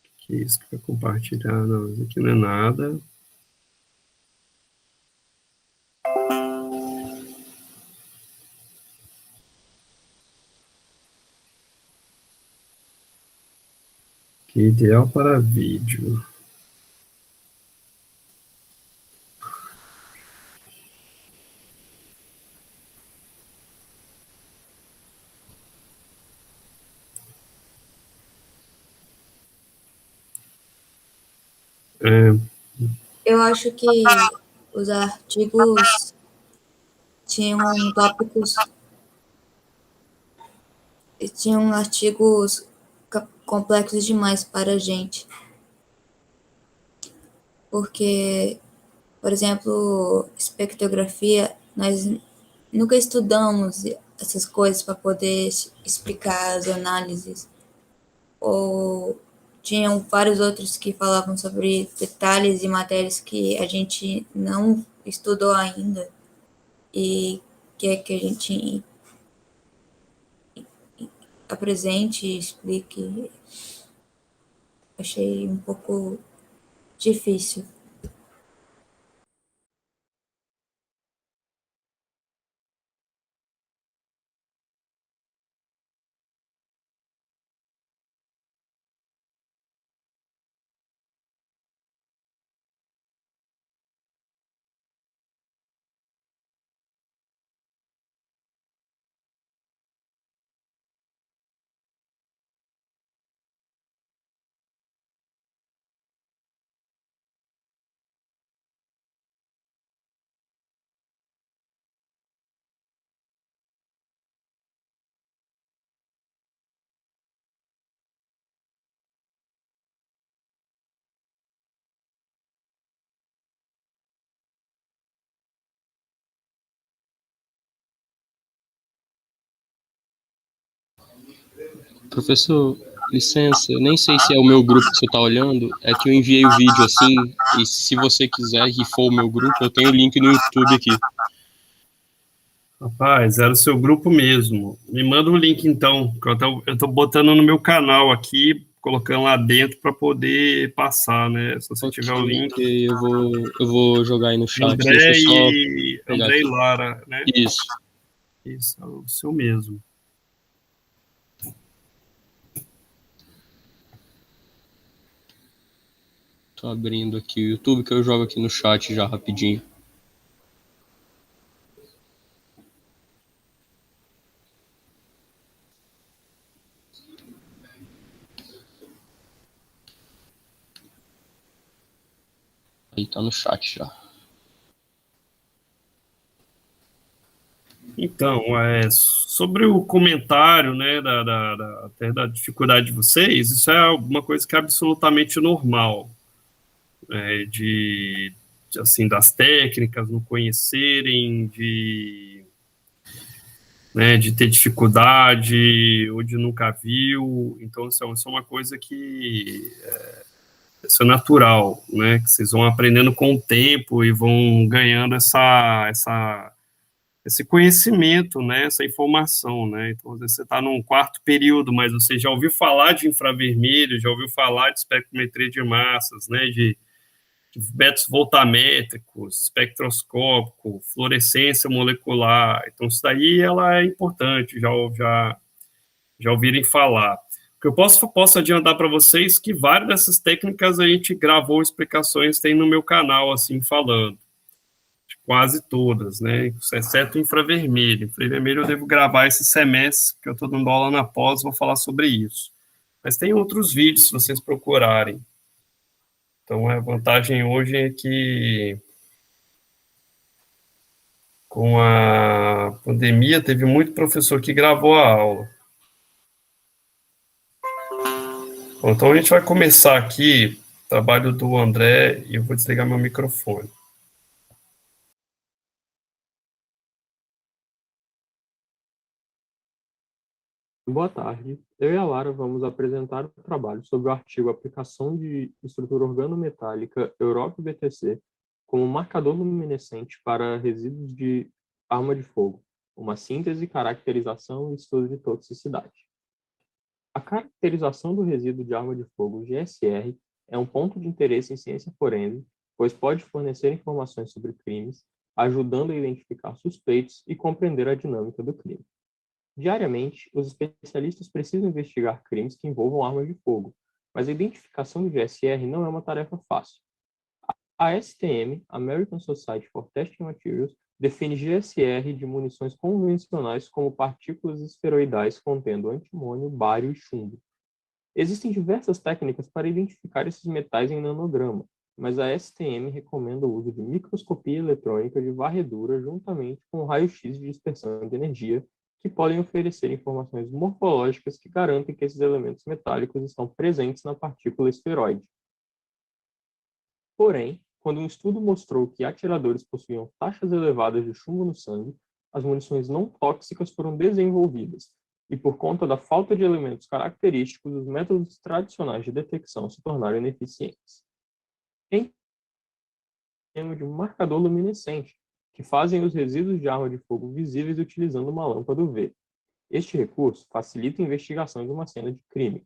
O que é isso que vai compartilhar? Não, isso aqui não é nada. Que é ideal para vídeo. Eu acho que os artigos tinham tópicos, tinham artigos complexos demais para a gente. Porque, por exemplo, espectrografia, nós nunca estudamos essas coisas para poder explicar as análises. Ou tinham vários outros que falavam sobre detalhes e matérias que a gente não estudou ainda e quer que a gente apresente e explique. Achei um pouco difícil. Professor, licença, eu nem sei se é o meu grupo que você está olhando, é que eu enviei o vídeo assim, e se você quiser e for o meu grupo, eu tenho o link no YouTube aqui. Rapaz, era o seu grupo mesmo. Me manda o link, então, que eu tô botando no meu canal aqui, colocando lá dentro para poder passar, né? Se você tiver o link. Eu vou jogar aí no chat. André e Lara, né? Isso. Isso, é o seu mesmo. Tô abrindo aqui o YouTube, que eu jogo aqui no chat já rapidinho. Aí tá no chat já. Então, sobre o comentário, né, até da dificuldade de vocês, isso é uma coisa que é absolutamente normal, assim, das técnicas, não conhecerem, de ter dificuldade, ou de nunca viu, então isso é uma coisa que isso é natural, né, que vocês vão aprendendo com o tempo e vão ganhando esse conhecimento, né, essa informação, né, então às vezes você está num quarto período, mas você já ouviu falar de infravermelho, já ouviu falar de espectrometria de massas, né, de métodos voltamétricos, espectroscópico, fluorescência molecular, então isso daí ela é importante, já ouvirem falar. que eu posso adiantar para vocês que várias dessas técnicas a gente gravou explicações, tem no meu canal, assim, falando. Quase todas, né? Exceto infravermelho. Infravermelho eu devo gravar esse semestre, que eu estou dando aula na pós, vou falar sobre isso. Mas tem outros vídeos, se vocês procurarem. Então, a vantagem hoje é que, com a pandemia, teve muito professor que gravou a aula. Bom, então, a gente vai começar aqui, trabalho do André, e eu vou desligar meu microfone. Boa tarde. Eu e a Lara vamos apresentar o trabalho sobre o artigo Aplicação de Estrutura Organometálica Europe-BTC como marcador luminescente para resíduos de arma de fogo, uma síntese, caracterização e estudo de toxicidade. A caracterização do resíduo de arma de fogo, GSR, é um ponto de interesse em ciência forense, pois pode fornecer informações sobre crimes, ajudando a identificar suspeitos e compreender a dinâmica do crime. Diariamente, os especialistas precisam investigar crimes que envolvam armas de fogo, mas a identificação do GSR não é uma tarefa fácil. A ASTM, American Society for Testing Materials, define GSR de munições convencionais como partículas esferoidais contendo antimônio, bário e chumbo. Existem diversas técnicas para identificar esses metais em nanograma, mas a ASTM recomenda o uso de microscopia eletrônica de varredura juntamente com raio-x de dispersão de energia, que podem oferecer informações morfológicas que garantem que esses elementos metálicos estão presentes na partícula esferoide. Porém, quando um estudo mostrou que atiradores possuíam taxas elevadas de chumbo no sangue, as munições não tóxicas foram desenvolvidas, e por conta da falta de elementos característicos, os métodos tradicionais de detecção se tornaram ineficientes. Em sistema de marcador luminescente, que fazem os resíduos de arma de fogo visíveis utilizando uma lâmpada UV. Este recurso facilita a investigação de uma cena de crime.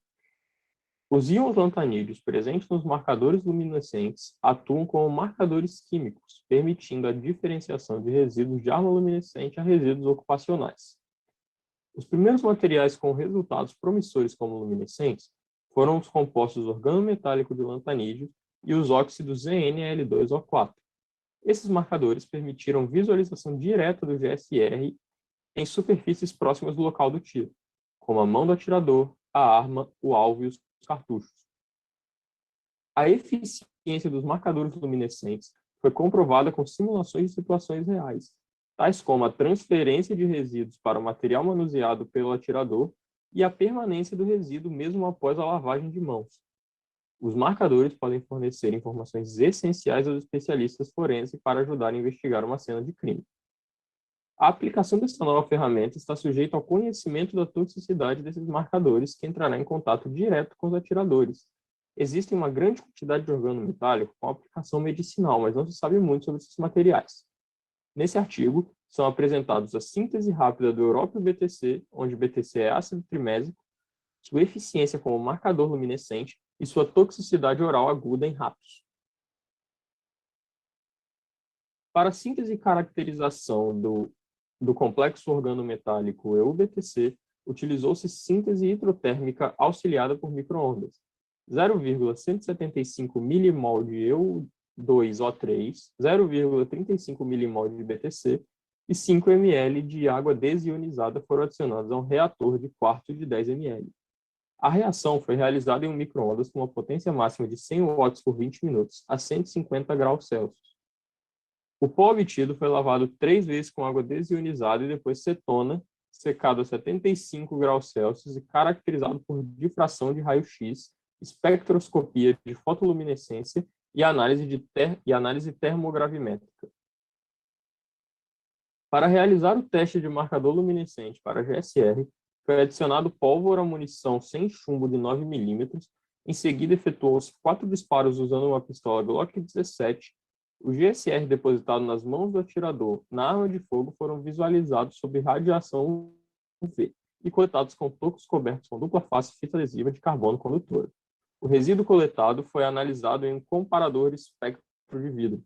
Os íons lantanídeos presentes nos marcadores luminescentes atuam como marcadores químicos, permitindo a diferenciação de resíduos de arma luminescente a resíduos ocupacionais. Os primeiros materiais com resultados promissores como luminescentes foram os compostos organometálico de lantanídeo e os óxidos ZnL2O4. Esses marcadores permitiram visualização direta do GSR em superfícies próximas do local do tiro, como a mão do atirador, a arma, o alvo e os cartuchos. A eficiência dos marcadores luminescentes foi comprovada com simulações de situações reais, tais como a transferência de resíduos para o material manuseado pelo atirador e a permanência do resíduo mesmo após a lavagem de mãos. Os marcadores podem fornecer informações essenciais aos especialistas forenses para ajudar a investigar uma cena de crime. A aplicação desta nova ferramenta está sujeita ao conhecimento da toxicidade desses marcadores, que entrará em contato direto com os atiradores. Existe uma grande quantidade de organometálico com aplicação medicinal, mas não se sabe muito sobre esses materiais. Nesse artigo, são apresentados a síntese rápida do Europe-BTC, onde BTC é ácido trimésico, sua eficiência como marcador luminescente e sua toxicidade oral aguda em ratos. Para a síntese e caracterização do complexo organometálico EUBTC, utilizou-se síntese hidrotérmica auxiliada por microondas. 0,175 mmol de EU2O3, 0,35 mmol de BTC e 5 ml de água desionizada foram adicionados a um reator de quarto de 10 ml. A reação foi realizada em um micro-ondas com uma potência máxima de 100 watts por 20 minutos, a 150 graus Celsius. O pó obtido foi lavado 3 vezes com água desionizada e depois cetona, secado a 75 graus Celsius e caracterizado por difração de raio-x, espectroscopia de fotoluminescência e análise termogravimétrica. Para realizar o teste de marcador luminescente para GSR, foi adicionado pólvora à munição sem chumbo de 9 mm. Em seguida, efetuou-se 4 disparos usando uma pistola Glock 17. O GSR depositado nas mãos do atirador na arma de fogo foram visualizados sob radiação UV e coletados com tocos cobertos com dupla face fita adesiva de carbono condutora. O resíduo coletado foi analisado em um comparador espectro de vidro.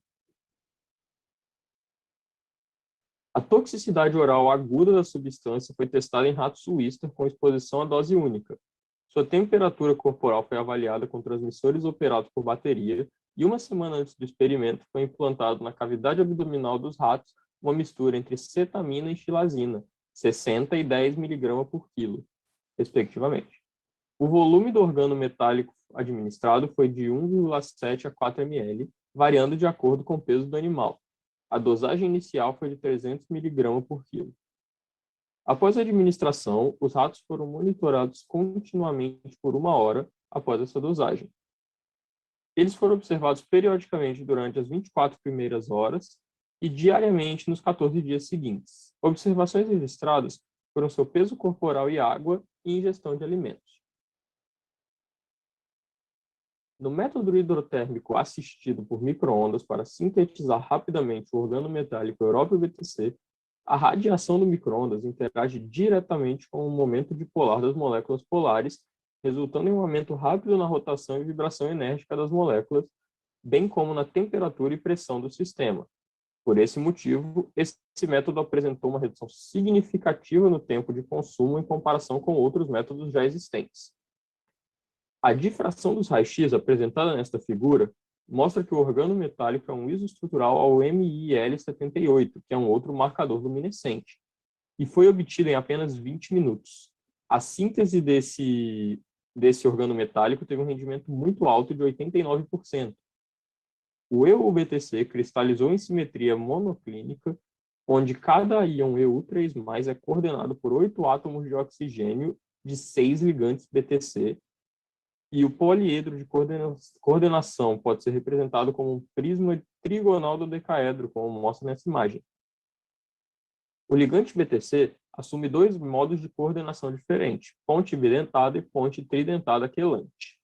A toxicidade oral aguda da substância foi testada em ratos Wistar com exposição à dose única. Sua temperatura corporal foi avaliada com transmissores operados por bateria e uma semana antes do experimento foi implantado na cavidade abdominal dos ratos uma mistura entre cetamina e xilazina, 60 e 10 mg por quilo, respectivamente. O volume do organometálico administrado foi de 1,7 a 4 ml, variando de acordo com o peso do animal. A dosagem inicial foi de 300 mg por quilo. Após a administração, os ratos foram monitorados continuamente por 1 hora após essa dosagem. Eles foram observados periodicamente durante as 24 primeiras horas e diariamente nos 14 dias seguintes. Observações registradas foram seu peso corporal e água e ingestão de alimentos. No método hidrotérmico assistido por micro-ondas para sintetizar rapidamente o organometálico Europa-BTC, a radiação do micro-ondas interage diretamente com o momento dipolar das moléculas polares, resultando em um aumento rápido na rotação e vibração enérgica das moléculas, bem como na temperatura e pressão do sistema. Por esse motivo, esse método apresentou uma redução significativa no tempo de consumo em comparação com outros métodos já existentes. A difração dos raios-x apresentada nesta figura mostra que o organometálico é um isoestrutural ao MiL78, que é um outro marcador luminescente, e foi obtido em apenas 20 minutos. A síntese desse organometálico teve um rendimento muito alto de 89%. O EuBTC cristalizou em simetria monoclínica, onde cada íon Eu3+ é coordenado por 8 átomos de oxigênio de 6 ligantes BTC, e o poliedro de coordenação pode ser representado como um prisma trigonal do decaedro, como mostra nessa imagem. O ligante BTC assume 2 modos de coordenação diferentes, ponte bidentada e ponte tridentada quelante.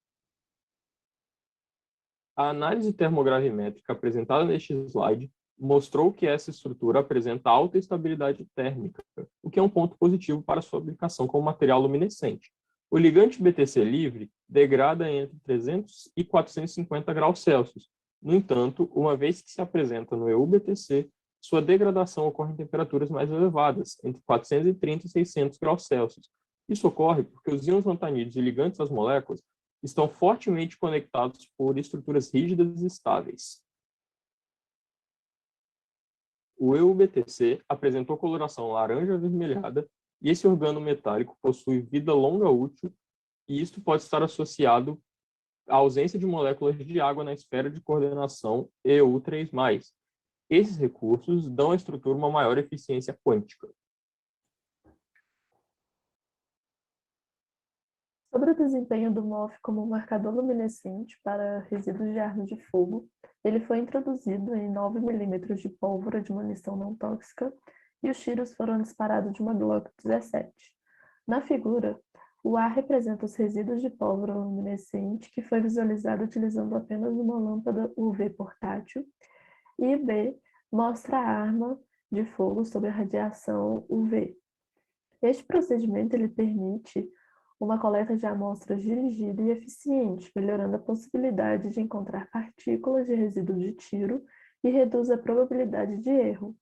A análise termogravimétrica apresentada neste slide mostrou que essa estrutura apresenta alta estabilidade térmica, o que é um ponto positivo para sua aplicação como material luminescente. O ligante BTC livre degrada entre 300 e 450 graus Celsius. No entanto, uma vez que se apresenta no EuBTC, sua degradação ocorre em temperaturas mais elevadas, entre 430 e 600 graus Celsius. Isso ocorre porque os íons lantanídeos e ligantes das moléculas estão fortemente conectados por estruturas rígidas e estáveis. O EuBTC apresentou coloração laranja avermelhada e esse organometálico possui vida longa útil e isto pode estar associado à ausência de moléculas de água na esfera de coordenação Eu3+. Esses recursos dão à estrutura uma maior eficiência quântica. Sobre o desempenho do MOF como marcador luminescente para resíduos de arma de fogo, ele foi introduzido em 9 milímetros de pólvora de munição não tóxica e os tiros foram disparados de uma Glock 17. Na figura, o A representa os resíduos de pólvora luminescente que foi visualizado utilizando apenas uma lâmpada UV portátil e B mostra a arma de fogo sob a radiação UV. Este procedimento ele permite uma coleta de amostras dirigida e eficiente, melhorando a possibilidade de encontrar partículas de resíduo de tiro e reduz a probabilidade de erro.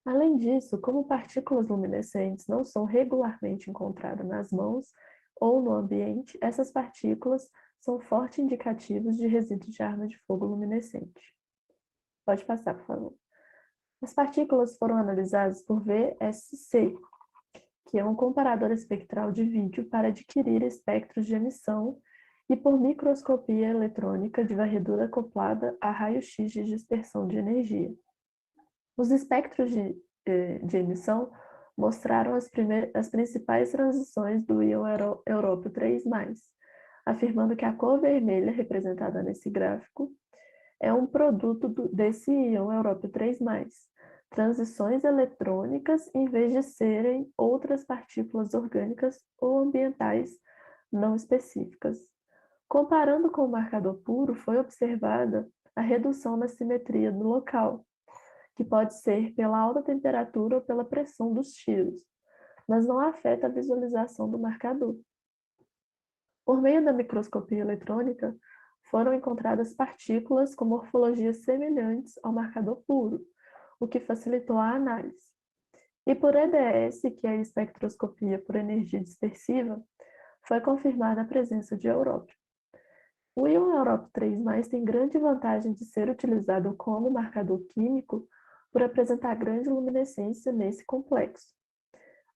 Além disso, como partículas luminescentes não são regularmente encontradas nas mãos ou no ambiente, essas partículas são fortes indicativos de resíduos de arma de fogo luminescente. Pode passar, por favor. As partículas foram analisadas por VSC, que é um comparador espectral de vídeo para adquirir espectros de emissão, e por microscopia eletrônica de varredura acoplada a raio-x de dispersão de energia. Os espectros de emissão mostraram as principais transições do íon Europa 3+, afirmando que a cor vermelha representada nesse gráfico é um produto desse íon Europa 3+, transições eletrônicas em vez de serem outras partículas orgânicas ou ambientais não específicas. Comparando com o marcador puro, foi observada a redução na simetria do local, que pode ser pela alta temperatura ou pela pressão dos tiros, mas não afeta a visualização do marcador. Por meio da microscopia eletrônica, foram encontradas partículas com morfologias semelhantes ao marcador puro, o que facilitou a análise. E por EDS, que é a espectroscopia por energia dispersiva, foi confirmada a presença de európio. O íon európio 3+, tem grande vantagem de ser utilizado como marcador químico por apresentar grande luminescência nesse complexo.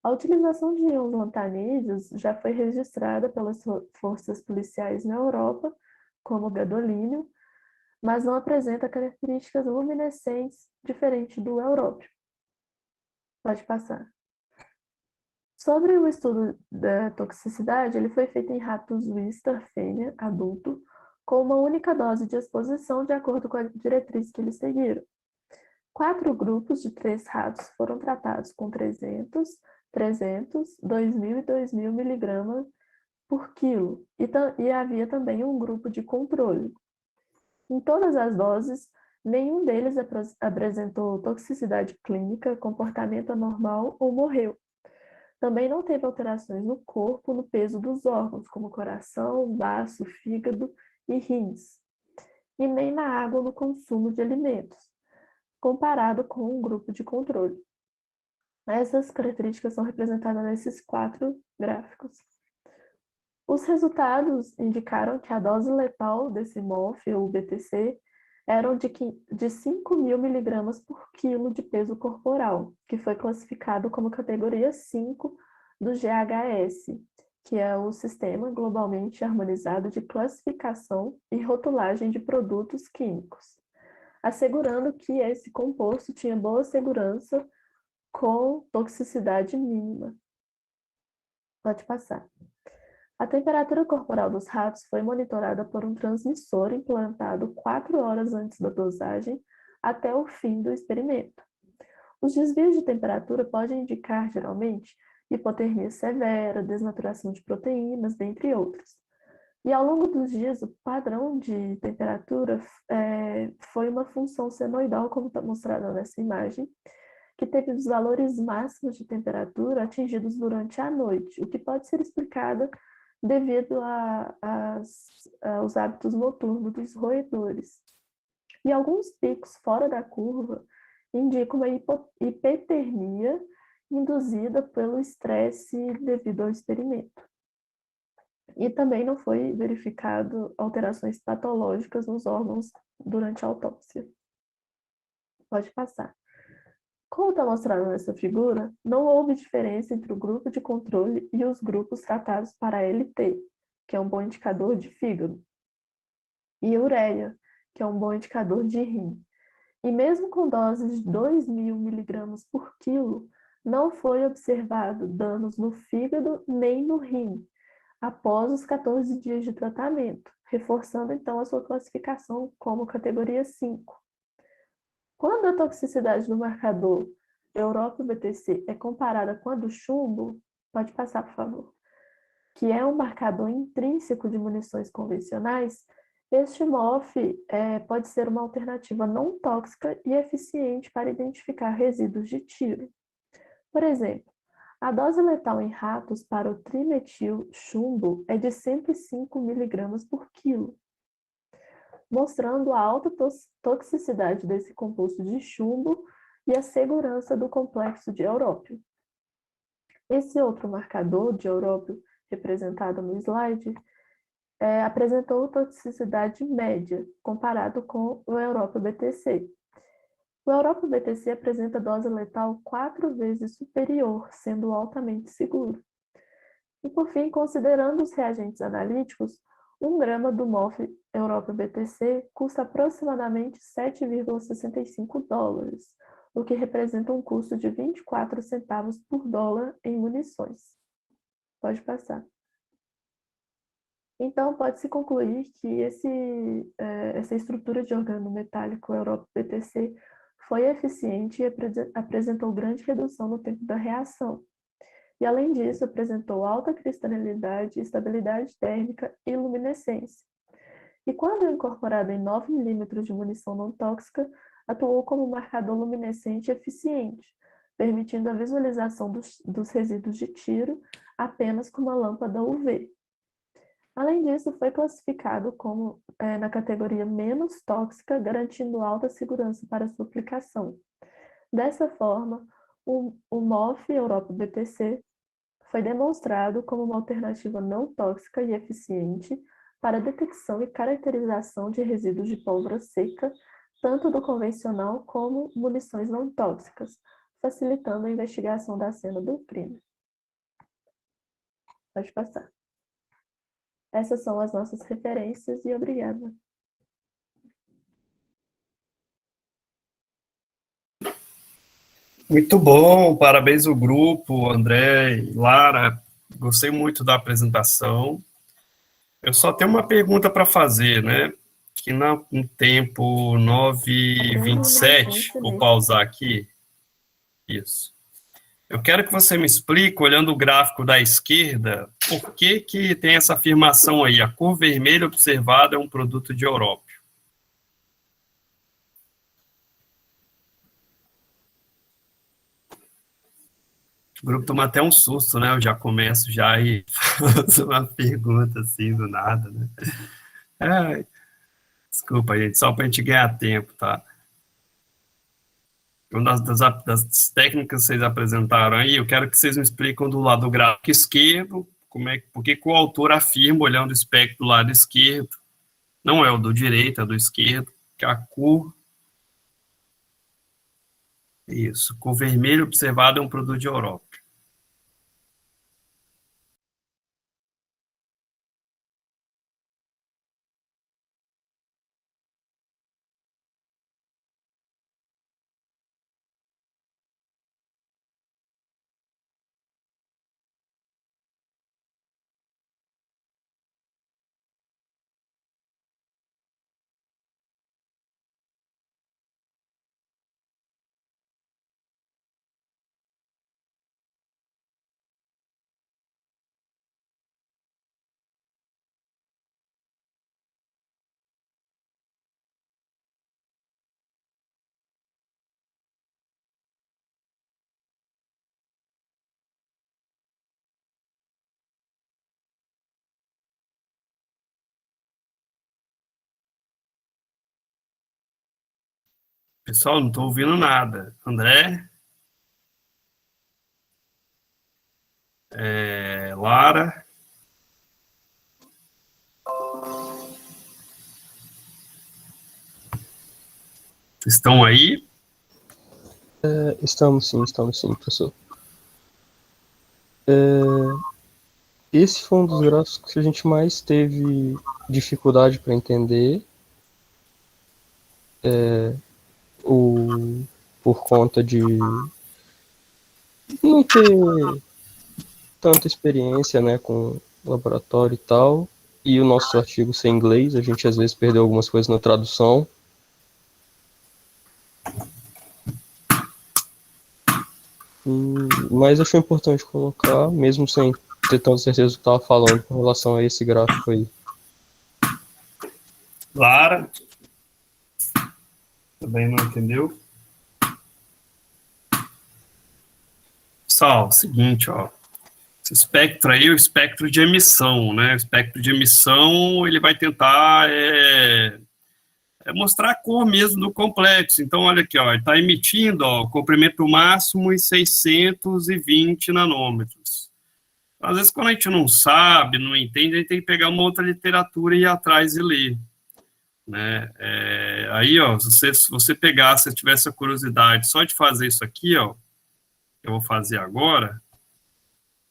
A utilização de íons lantanídeos já foi registrada pelas forças policiais na Europa, como o gadolínio, mas não apresenta características luminescentes diferentes do európio. Pode passar. Sobre o estudo da toxicidade, ele foi feito em ratos Wistar fêmea, adulto, com uma única dose de exposição de acordo com a diretriz que eles seguiram. 4 grupos de 3 ratos foram tratados com 300, 2.000 e 2.000 miligramas por quilo, e havia também um grupo de controle. Em todas as doses, nenhum deles apresentou toxicidade clínica, comportamento anormal ou morreu. Também não teve alterações no corpo, no peso dos órgãos, como coração, baço, fígado e rins, e nem na água no consumo de alimentos, comparado com um grupo de controle. Essas características são representadas nesses 4 gráficos. Os resultados indicaram que a dose letal desse MOF, ou BTC, eram de 5.000 miligramas por quilo de peso corporal, que foi classificado como categoria 5 do GHS, que é o Sistema Globalmente Harmonizado de Classificação e Rotulagem de Produtos Químicos, assegurando que esse composto tinha boa segurança com toxicidade mínima. Pode passar. A temperatura corporal dos ratos foi monitorada por um transmissor implantado 4 horas antes da dosagem até o fim do experimento. Os desvios de temperatura podem indicar, geralmente, hipotermia severa, desnaturação de proteínas, dentre outros. E ao longo dos dias, o padrão de temperatura foi uma função senoidal, como está mostrado nessa imagem, que teve os valores máximos de temperatura atingidos durante a noite, o que pode ser explicado devido aos hábitos noturnos dos roedores. E alguns picos fora da curva indicam uma hipertermia induzida pelo estresse devido ao experimento. E também não foi verificado alterações patológicas nos órgãos durante a autópsia. Pode passar. Como está mostrado nessa figura, não houve diferença entre o grupo de controle e os grupos tratados para LT, que é um bom indicador de fígado, e ureia, que é um bom indicador de rim. E mesmo com doses de 2.000 miligramas por quilo, não foi observado danos no fígado nem no rim, após os 14 dias de tratamento, reforçando então a sua classificação como categoria 5. Quando a toxicidade do marcador európio-BTC é comparada com a do chumbo, pode passar, por favor, que é um marcador intrínseco de munições convencionais, este MOF pode ser uma alternativa não tóxica e eficiente para identificar resíduos de tiro. Por exemplo, a dose letal em ratos para o trimetil chumbo é de 105 miligramas por quilo, mostrando a alta toxicidade desse composto de chumbo e a segurança do complexo de európio. Esse outro marcador de európio, representado no slide, apresentou toxicidade média, comparado com o európio-BTC. O európio-BTC apresenta dose letal 4 vezes superior, sendo altamente seguro. E, por fim, considerando os reagentes analíticos, 1 grama do MOF európio-BTC custa aproximadamente $7,65, o que representa um custo de 24 centavos por dólar em munições. Pode passar. Então, pode-se concluir que essa estrutura de organometálico európio-BTC foi eficiente e apresentou grande redução no tempo da reação. E, além disso, apresentou alta cristalidade, estabilidade térmica e luminescência. E, quando incorporado em 9 milímetros de munição não tóxica, atuou como marcador luminescente eficiente, permitindo a visualização dos resíduos de tiro apenas com uma lâmpada UV. Além disso, foi classificado como na categoria menos tóxica, garantindo alta segurança para sua aplicação. Dessa forma, o MOF európio-BTC Foi demonstrado como uma alternativa não tóxica e eficiente para a detecção e caracterização de resíduos de pólvora seca, tanto do convencional como munições não tóxicas, facilitando a investigação da cena do crime. Pode passar. Essas são as nossas referências e obrigada. Muito bom, parabéns ao grupo, André e Lara. Gostei muito da apresentação. Eu só tenho uma pergunta para fazer, né? Que no tempo 9h27, vou pausar aqui. Isso. Eu quero que você me explique, olhando o gráfico da esquerda, por que que tem essa afirmação aí, a cor vermelha observada é um produto de Europa. O grupo toma até um susto, né? Eu já começo já e faço uma pergunta assim do nada, né? Desculpa, gente, só para a gente ganhar tempo, tá? Uma das técnicas que vocês apresentaram aí, eu quero que vocês me expliquem do lado do gráfico esquerdo, por que o autor afirma, olhando o espectro do lado esquerdo, não é o do direito, é do esquerdo, que a cor, cor vermelha observada é um produto de Europa. Pessoal, não estou ouvindo nada. André? Lara? Vocês estão aí? Estamos sim, professor. Esse foi um dos gráficos que a gente mais teve dificuldade para entender, por conta de não ter tanta experiência, né, com laboratório e tal, e o nosso artigo ser em inglês, a gente às vezes perdeu algumas coisas na tradução. Mas achei importante colocar, mesmo sem ter tanta certeza do que estava falando com relação a esse gráfico aí. Lara? Também não entendeu? Pessoal, seguinte, ó. Esse espectro aí é o espectro de emissão, né? O espectro de emissão, ele vai tentar mostrar a cor mesmo do complexo. Então, olha aqui, ó, ele está emitindo, ó, comprimento máximo em 620 nanômetros. Às vezes, quando a gente não sabe, não entende, a gente tem que pegar uma outra literatura e ir atrás e ler. Né? Aí, ó, se você pegar, se tivesse a curiosidade só de fazer isso aqui, ó, eu vou fazer agora,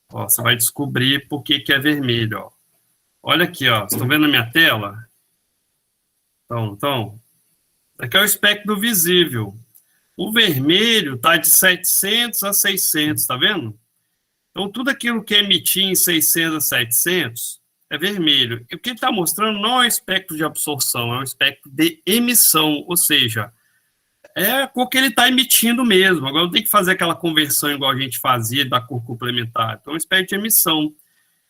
ó, você vai descobrir por que é vermelho, ó. Olha aqui, ó, vocês estão vendo a minha tela? Então, aqui é o espectro visível. O vermelho está de 700 a 600, tá vendo? Então, tudo aquilo que emitir em 600 a 700 é vermelho. E o que ele está mostrando não é o espectro de absorção, é o espectro de emissão, ou seja, é a cor que ele está emitindo mesmo. Agora, não tem que fazer aquela conversão igual a gente fazia da cor complementar. Então, é um espectro de emissão.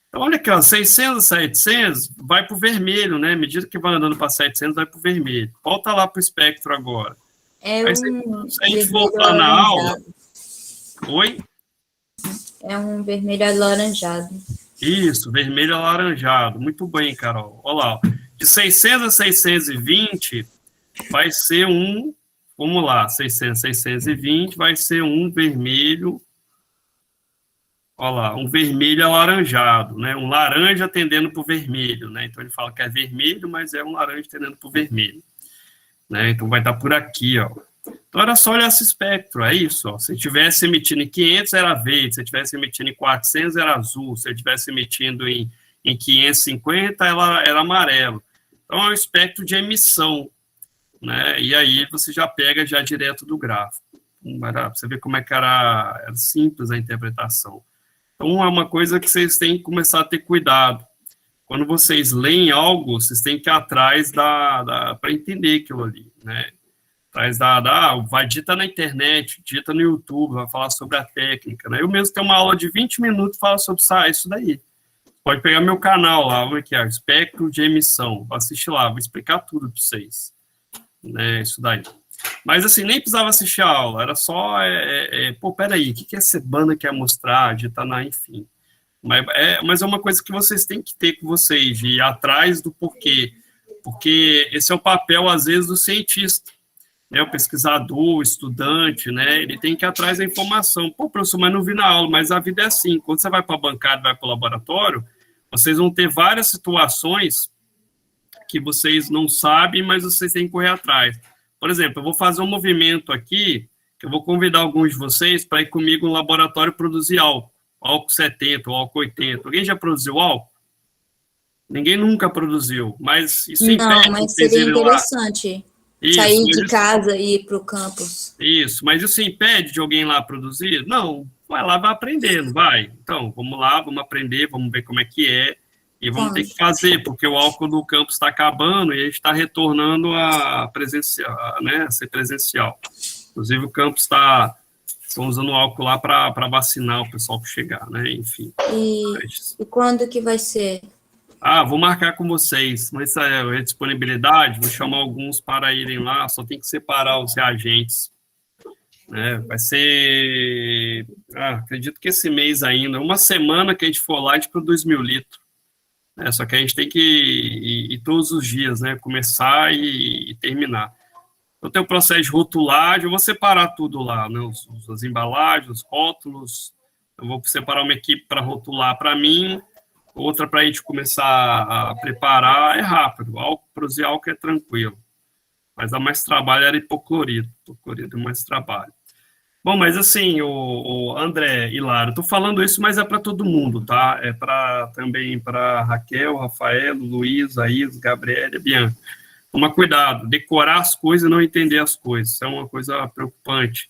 Então, olha aqui, ó, 600 a 700 vai para o vermelho, né? À medida que vai andando para 700, vai para o vermelho. Volta lá para o espectro agora. É Aí, se a gente voltar na aula... Oi? É um vermelho alaranjado. Isso, vermelho alaranjado. Muito bem, Carol. Olha lá, ó. De 600 a 620 vai ser um... Vamos lá, 600 a 620 vai ser um vermelho Olha lá, um vermelho alaranjado, né? Um laranja tendendo para o vermelho, né? Então ele fala que é vermelho, mas é um laranja tendendo para o vermelho, né? Então vai estar por aqui, ó. Então era só olhar esse espectro, é isso, ó. Se estivesse emitindo em 500 era verde, se estivesse emitindo em 400 era azul, se estivesse emitindo em 550 era amarelo. Então é um espectro de emissão, né? E aí você já pega já direto do gráfico. Você vê como é que era simples a interpretação. Então, é uma coisa que vocês têm que começar a ter cuidado. Quando vocês leem algo, vocês têm que ir atrás para entender aquilo ali, né? Atrás vai dita na internet, dita no YouTube, vai falar sobre a técnica, né? Eu mesmo tenho uma aula de 20 minutos que fala sobre isso daí. Pode pegar meu canal lá, o que é? Espectro de emissão. Assiste lá, vou explicar tudo para vocês, né? Isso daí. Mas, assim, nem precisava assistir a aula, era só, pô, peraí, o que essa banda quer mostrar, enfim. Mas é uma coisa que vocês têm que ter com vocês, de ir atrás do porquê. Porque esse é o papel, às vezes, do cientista, né, o pesquisador, o estudante, né, ele tem que ir atrás da informação. Pô, professor, mas não vi na aula, mas a vida é assim, quando você vai para a bancada, vai para o laboratório, vocês vão ter várias situações que vocês não sabem, mas vocês têm que correr atrás. Por exemplo, eu vou fazer um movimento aqui, que eu vou convidar alguns de vocês para ir comigo no laboratório produzir álcool 70 ou álcool 80. Alguém já produziu álcool? Ninguém nunca produziu, mas isso impede Não, mas vocês seria irem lá. interessante sair de casa e ir para o campus. Isso, mas isso impede de alguém lá produzir? Não, vai lá, vai aprendendo, vai. Então, vamos lá, vamos aprender, vamos ver como é que é, e vamos ter que fazer, porque o álcool do campus está acabando e a gente está retornando a presencial, né, a ser presencial. Inclusive, o campus estão usando álcool lá para vacinar o pessoal que chegar, né, enfim. E quando que vai ser? Vou marcar com vocês, mas a disponibilidade, vou chamar alguns para irem lá, só tem que separar os reagentes, né? Vai ser, acredito que esse mês ainda, uma semana que a gente for lá, a gente produz 1.000 litros, né? Só que a gente tem que ir todos os dias, né? Começar e terminar. Então tem o processo de rotulagem, eu vou separar tudo lá, né? As embalagens, os rótulos, eu vou separar uma equipe para rotular para mim, outra para a gente começar a preparar, é rápido. Produzir álcool é tranquilo. Mas dá mais trabalho era hipoclorito. Hipoclorito é mais trabalho. Bom, mas assim, o André e Lara, estou falando isso, mas é para todo mundo, tá? É também para Raquel, Rafael, Luiz, Aís, Gabriela e Bianca. Toma cuidado, decorar as coisas e não entender as coisas. Isso é uma coisa preocupante.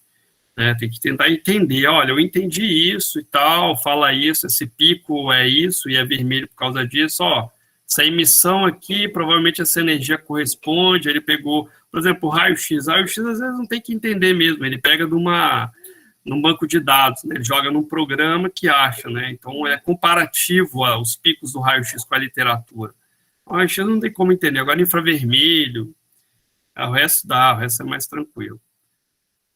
Tem que tentar entender, olha, eu entendi isso e tal, fala isso, esse pico é isso e é vermelho por causa disso, ó, essa emissão aqui, provavelmente essa energia corresponde, ele pegou, por exemplo, o raio-x às vezes não tem que entender mesmo, ele pega num banco de dados, né, ele joga num programa que acha, né, então é comparativo os picos do raio-x com a literatura. O raio-x não tem como entender, agora infravermelho, o resto é mais tranquilo.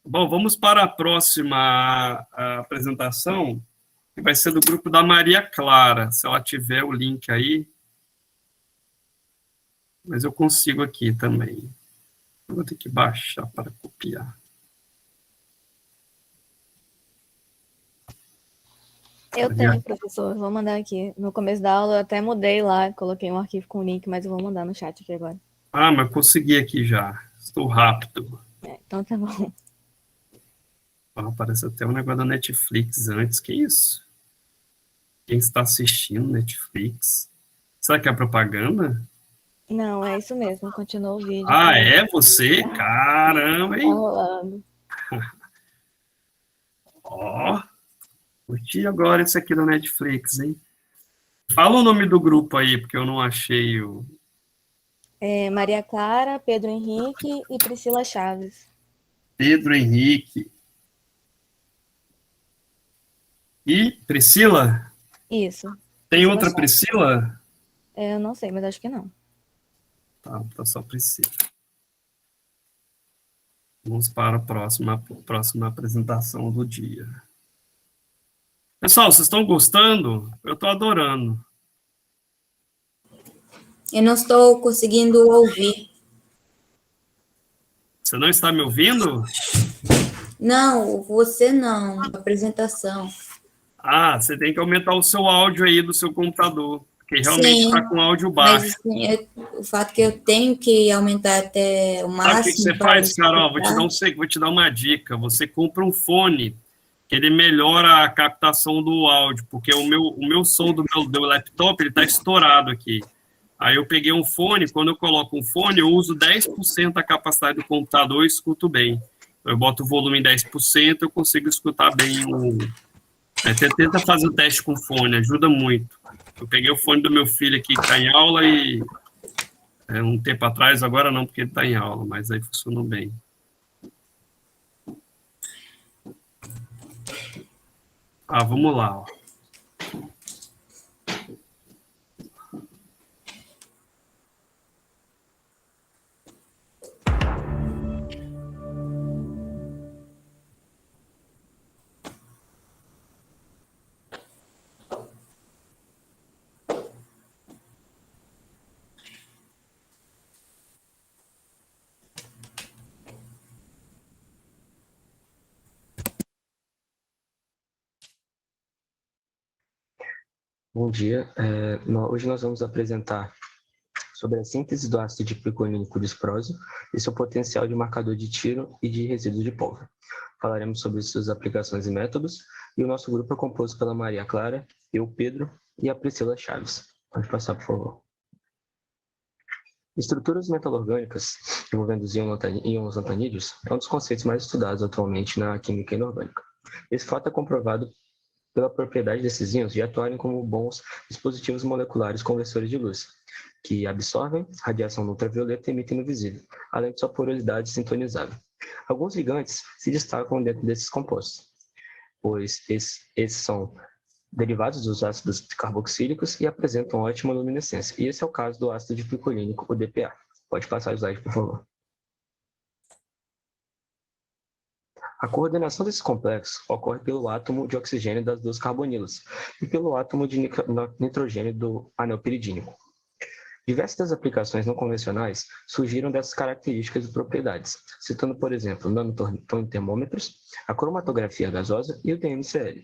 Bom, vamos para a próxima apresentação, que vai ser do grupo da Maria Clara, se ela tiver o link aí. Mas eu consigo aqui também. Eu vou ter que baixar para copiar. Eu tenho, professor, vou mandar aqui. No começo da aula eu até mudei lá, coloquei um arquivo com link, mas eu vou mandar no chat aqui agora. Mas consegui aqui já. Estou rápido. Então tá bom. Aparece até um negócio da Netflix antes, que isso? Quem está assistindo Netflix? Será que é propaganda? Não, é isso mesmo, continua o vídeo. É você? Caramba, hein? Tá rolando. Curti agora esse aqui da Netflix, hein? Fala o nome do grupo aí, porque eu não achei o... Maria Clara, Pedro Henrique e Priscila Chaves. Pedro Henrique. E Priscila? Isso. Tem outra Priscila? Eu não sei, mas acho que não. Tá só Priscila. Vamos para a próxima apresentação do dia. Pessoal, vocês estão gostando? Eu estou adorando. Eu não estou conseguindo ouvir. Você não está me ouvindo? Não, você não, a apresentação. Ah, você tem que aumentar o seu áudio aí do seu computador, porque realmente Sim, está com áudio mas baixo. assim, o fato que eu tenho que aumentar até o Sabe o que máximo você para faz, Carol? escutar. Vou te dar uma dica. Você compra um fone, que ele melhora a captação do áudio, porque o meu som do meu laptop, ele está estourado aqui. Aí eu peguei um fone, quando eu coloco um fone, eu uso 10% da capacidade do computador e escuto bem. Eu boto o volume em 10%, eu consigo escutar bem tenta fazer o teste com fone, ajuda muito. Eu peguei o fone do meu filho aqui, que está em aula, e um tempo atrás, agora não, porque ele está em aula, mas aí funcionou bem. Vamos lá, ó. Bom dia. Hoje nós vamos apresentar sobre a síntese do ácido dipicolínico disprósio e seu potencial de marcador de tiro e de resíduos de pólvora. Falaremos sobre suas aplicações e métodos, e o nosso grupo é composto pela Maria Clara, eu, Pedro, e a Priscila Chaves. Pode passar, por favor. Estruturas metalorgânicas envolvendo os íons lantanídeos é um dos conceitos mais estudados atualmente na química inorgânica. Esse fato é comprovado pela propriedade desses íons de atuarem como bons dispositivos moleculares conversores de luz, que absorvem radiação ultravioleta e emitem no visível, além de sua porosidade sintonizável. Alguns ligantes se destacam dentro desses compostos, pois esses são derivados dos ácidos carboxílicos e apresentam ótima luminescência. E esse é o caso do ácido dipicolínico, o DPA. Pode passar o slide, por favor. A coordenação desses complexos ocorre pelo átomo de oxigênio das duas carbonilas e pelo átomo de nitrogênio do anel piridínico. Diversas aplicações não convencionais surgiram dessas características e propriedades, citando, por exemplo, nanotermômetros, a cromatografia gasosa e o DMCL.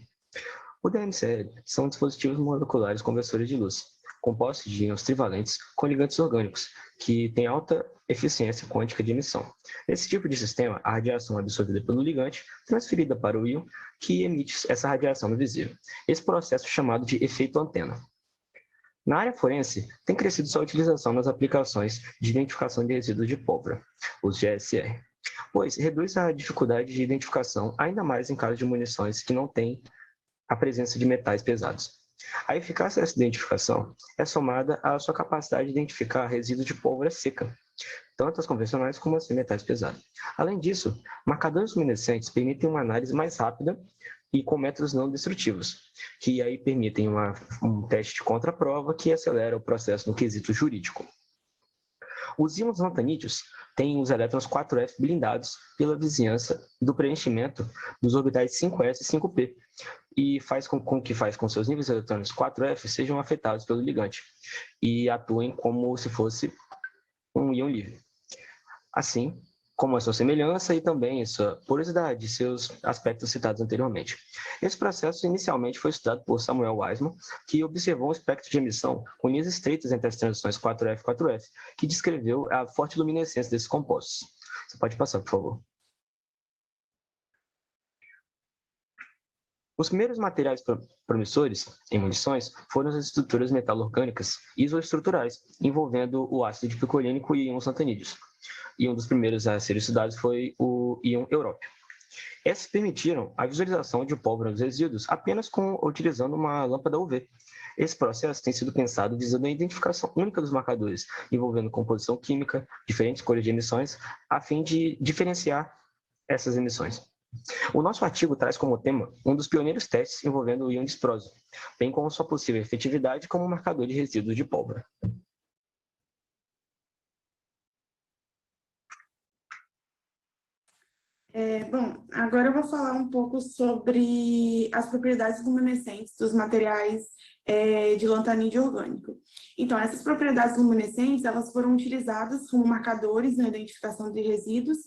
O DMCL são dispositivos moleculares conversores de luz, compostos de íons trivalentes com ligantes orgânicos, que têm alta eficiência quântica de emissão. Nesse tipo de sistema, a radiação é absorvida pelo ligante, transferida para o íon, que emite essa radiação no visível. Esse processo é chamado de efeito antena. Na área forense, tem crescido sua utilização nas aplicações de identificação de resíduos de pólvora, os GSR, pois reduz a dificuldade de identificação, ainda mais em caso de munições que não têm a presença de metais pesados. A eficácia dessa identificação é somada à sua capacidade de identificar resíduos de pólvora seca, tanto as convencionais como as de metais pesados. Além disso, marcadores luminescentes permitem uma análise mais rápida e com métodos não destrutivos, que aí permitem um teste de contraprova que acelera o processo no quesito jurídico. Os íons lantanídeos têm os elétrons 4F blindados pela vizinhança do preenchimento dos orbitais 5s e 5p, e faz com seus níveis eletrônicos 4F sejam afetados pelo ligante e atuem como se fosse um íon livre. Assim, como a sua semelhança e também a sua porosidade e seus aspectos citados anteriormente. Esse processo inicialmente foi estudado por Samuel Weismann, que observou um espectro de emissão com linhas estreitas entre as transições 4F e 4F, que descreveu a forte luminescência desses compostos. Você pode passar, por favor. Os primeiros materiais promissores em munições foram as estruturas metalorgânicas isoestruturais, envolvendo o ácido dipicolínico e íons lantanídeos. E um dos primeiros a ser estudados foi o íon európio. Esses permitiram a visualização de pólvora nos resíduos apenas utilizando uma lâmpada UV. Esse processo tem sido pensado visando a identificação única dos marcadores, envolvendo composição química, diferentes cores de emissões, a fim de diferenciar essas emissões. O nosso artigo traz como tema um dos pioneiros testes envolvendo o íon disprósio, bem como sua possível efetividade como marcador de resíduos de pólvora. Bom, agora eu vou falar um pouco sobre as propriedades luminescentes dos materiais de lantanídeo orgânico. Então, essas propriedades luminescentes, elas foram utilizadas como marcadores na identificação de resíduos,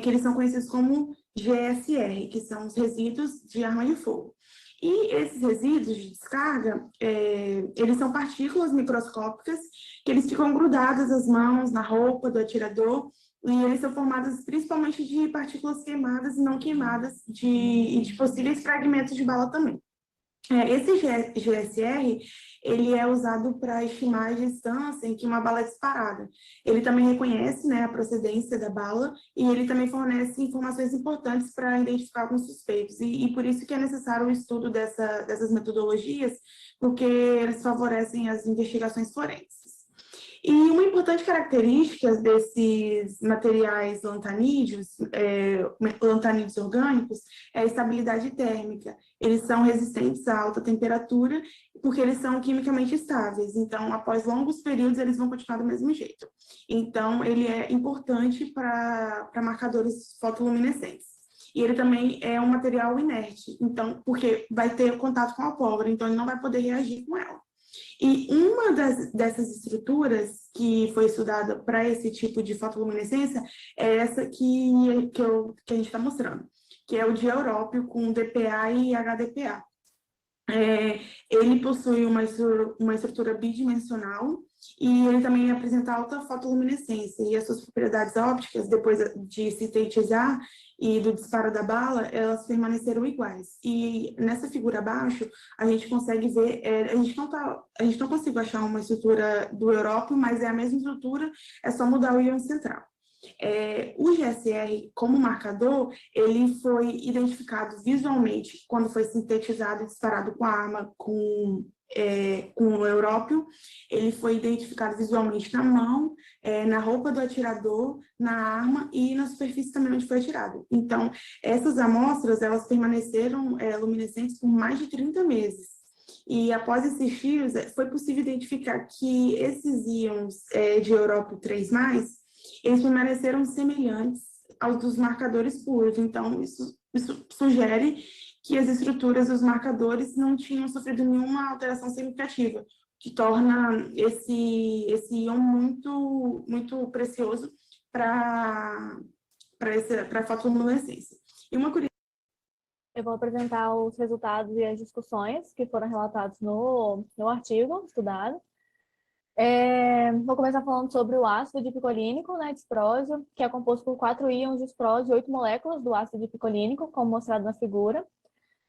que eles são conhecidos como GSR, que são os resíduos de arma de fogo. E esses resíduos de descarga, eles são partículas microscópicas que eles ficam grudadas às mãos, na roupa do atirador, e eles são formados principalmente de partículas queimadas e não queimadas e de possíveis fragmentos de bala também. Esse GSR, ele é usado para estimar a distância em que uma bala é disparada. Ele também reconhece, né, a procedência da bala e ele também fornece informações importantes para identificar alguns suspeitos. E por isso que é necessário o estudo dessas metodologias, porque eles favorecem as investigações forenses. E uma importante característica desses materiais lantanídeos, lantanídeos orgânicos, é a estabilidade térmica. Eles são resistentes a alta temperatura, porque eles são quimicamente estáveis. Então, após longos períodos, eles vão continuar do mesmo jeito. Então, ele é importante para marcadores fotoluminescentes. E ele também é um material inerte, então, porque vai ter contato com a pólvora, então ele não vai poder reagir com ela. E uma dessas estruturas que foi estudada para esse tipo de fotoluminescência é essa que a gente está mostrando, que é o dieurópio com DPA e HDPA. Ele possui uma estrutura bidimensional e ele também apresenta alta fotoluminescência, e as suas propriedades ópticas, depois de sintetizar e do disparo da bala, elas permaneceram iguais. E nessa figura abaixo, a gente consegue ver, a gente não conseguiu achar uma estrutura do európio, mas é a mesma estrutura, é só mudar o íon central. O GSR, como marcador, ele foi identificado visualmente quando foi sintetizado e disparado com a arma com o európio. Ele foi identificado visualmente na mão, na roupa do atirador, na arma e na superfície também onde foi atirado. Então, essas amostras, elas permaneceram luminescentes por mais de 30 meses. E após esses tiros, foi possível identificar que esses íons de európio 3+, eles permaneceram semelhantes aos dos marcadores puros. Então, isso sugere que as estruturas dos marcadores não tinham sofrido nenhuma alteração significativa, que torna esse íon muito, muito precioso para a fotoluminescência. E uma curiosidade... Eu vou apresentar os resultados e as discussões que foram relatados no artigo estudado. Vou começar falando sobre o ácido dipicolínico, né, disprósio, que é composto por 4 íons disprósio e 8 moléculas do ácido dipicolínico, como mostrado na figura.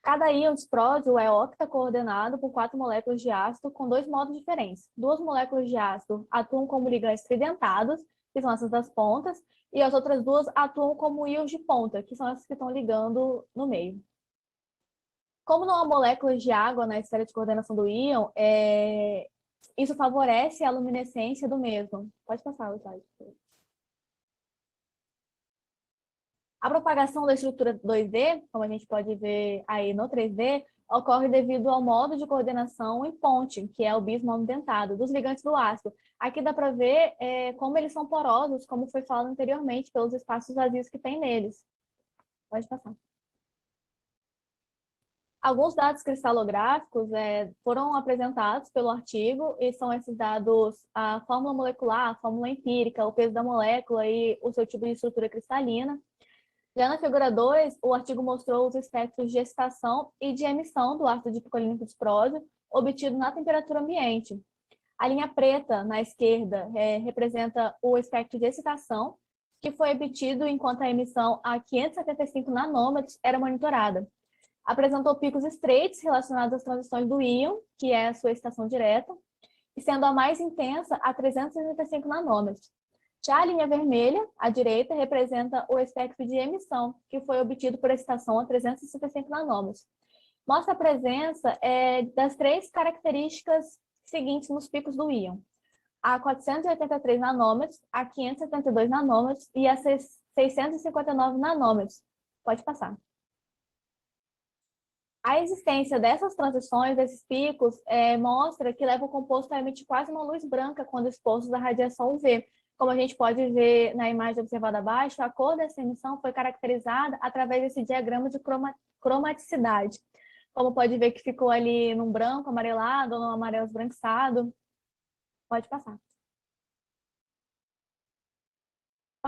Cada íon disprósio é octa-coordenado por 4 moléculas de ácido com 2 modos diferentes. 2 moléculas de ácido atuam como ligantes tridentados, que são essas das pontas, e as outras 2 atuam como íons de ponta, que são essas que estão ligando no meio. Como não há moléculas de água na esfera de coordenação do íon, isso favorece a luminescência do mesmo. Pode passar o slide. A propagação da estrutura 2D, como a gente pode ver aí no 3D, ocorre devido ao modo de coordenação em ponte, que é o bis monodentado, dos ligantes do ácido. Aqui dá para ver como eles são porosos, como foi falado anteriormente, pelos espaços vazios que tem neles. Pode passar. Alguns dados cristalográficos foram apresentados pelo artigo, e são esses dados: a fórmula molecular, a fórmula empírica, o peso da molécula e o seu tipo de estrutura cristalina. Já na figura 2, o artigo mostrou os espectros de excitação e de emissão do ácido dipicolínico disprósio obtido na temperatura ambiente. A linha preta na esquerda representa o espectro de excitação, que foi obtido enquanto a emissão a 575 nanômetros era monitorada. Apresentou picos estreitos relacionados às transições do íon, que é a sua excitação direta, e sendo a mais intensa a 365 nanômetros. Já a linha vermelha, à direita, representa o espectro de emissão, que foi obtido por excitação a 365 nanômetros. Mostra a presença das 3 características seguintes nos picos do íon: a 483 nanômetros, a 572 nanômetros e a 659 nanômetros. Pode passar. A existência dessas transições, desses picos, mostra que leva o composto a emitir quase uma luz branca quando exposto à radiação UV. Como a gente pode ver na imagem observada abaixo, a cor dessa emissão foi caracterizada através desse diagrama de cromaticidade. Como pode ver que ficou ali num branco amarelado ou num amarelo esbranquiçado. Pode passar.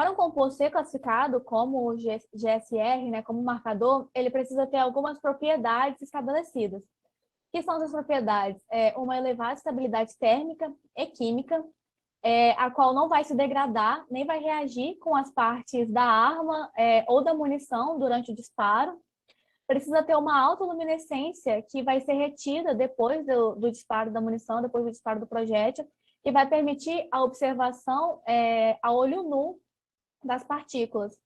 Para um composto ser classificado como GSR, né, como marcador, ele precisa ter algumas propriedades estabelecidas. Que são essas propriedades? Uma elevada estabilidade térmica e química, a qual não vai se degradar, nem vai reagir com as partes da arma ou da munição durante o disparo. Precisa ter uma alta luminescência que vai ser retida depois do disparo da munição, depois do disparo do projétil, que vai permitir a observação a olho nu das partículas.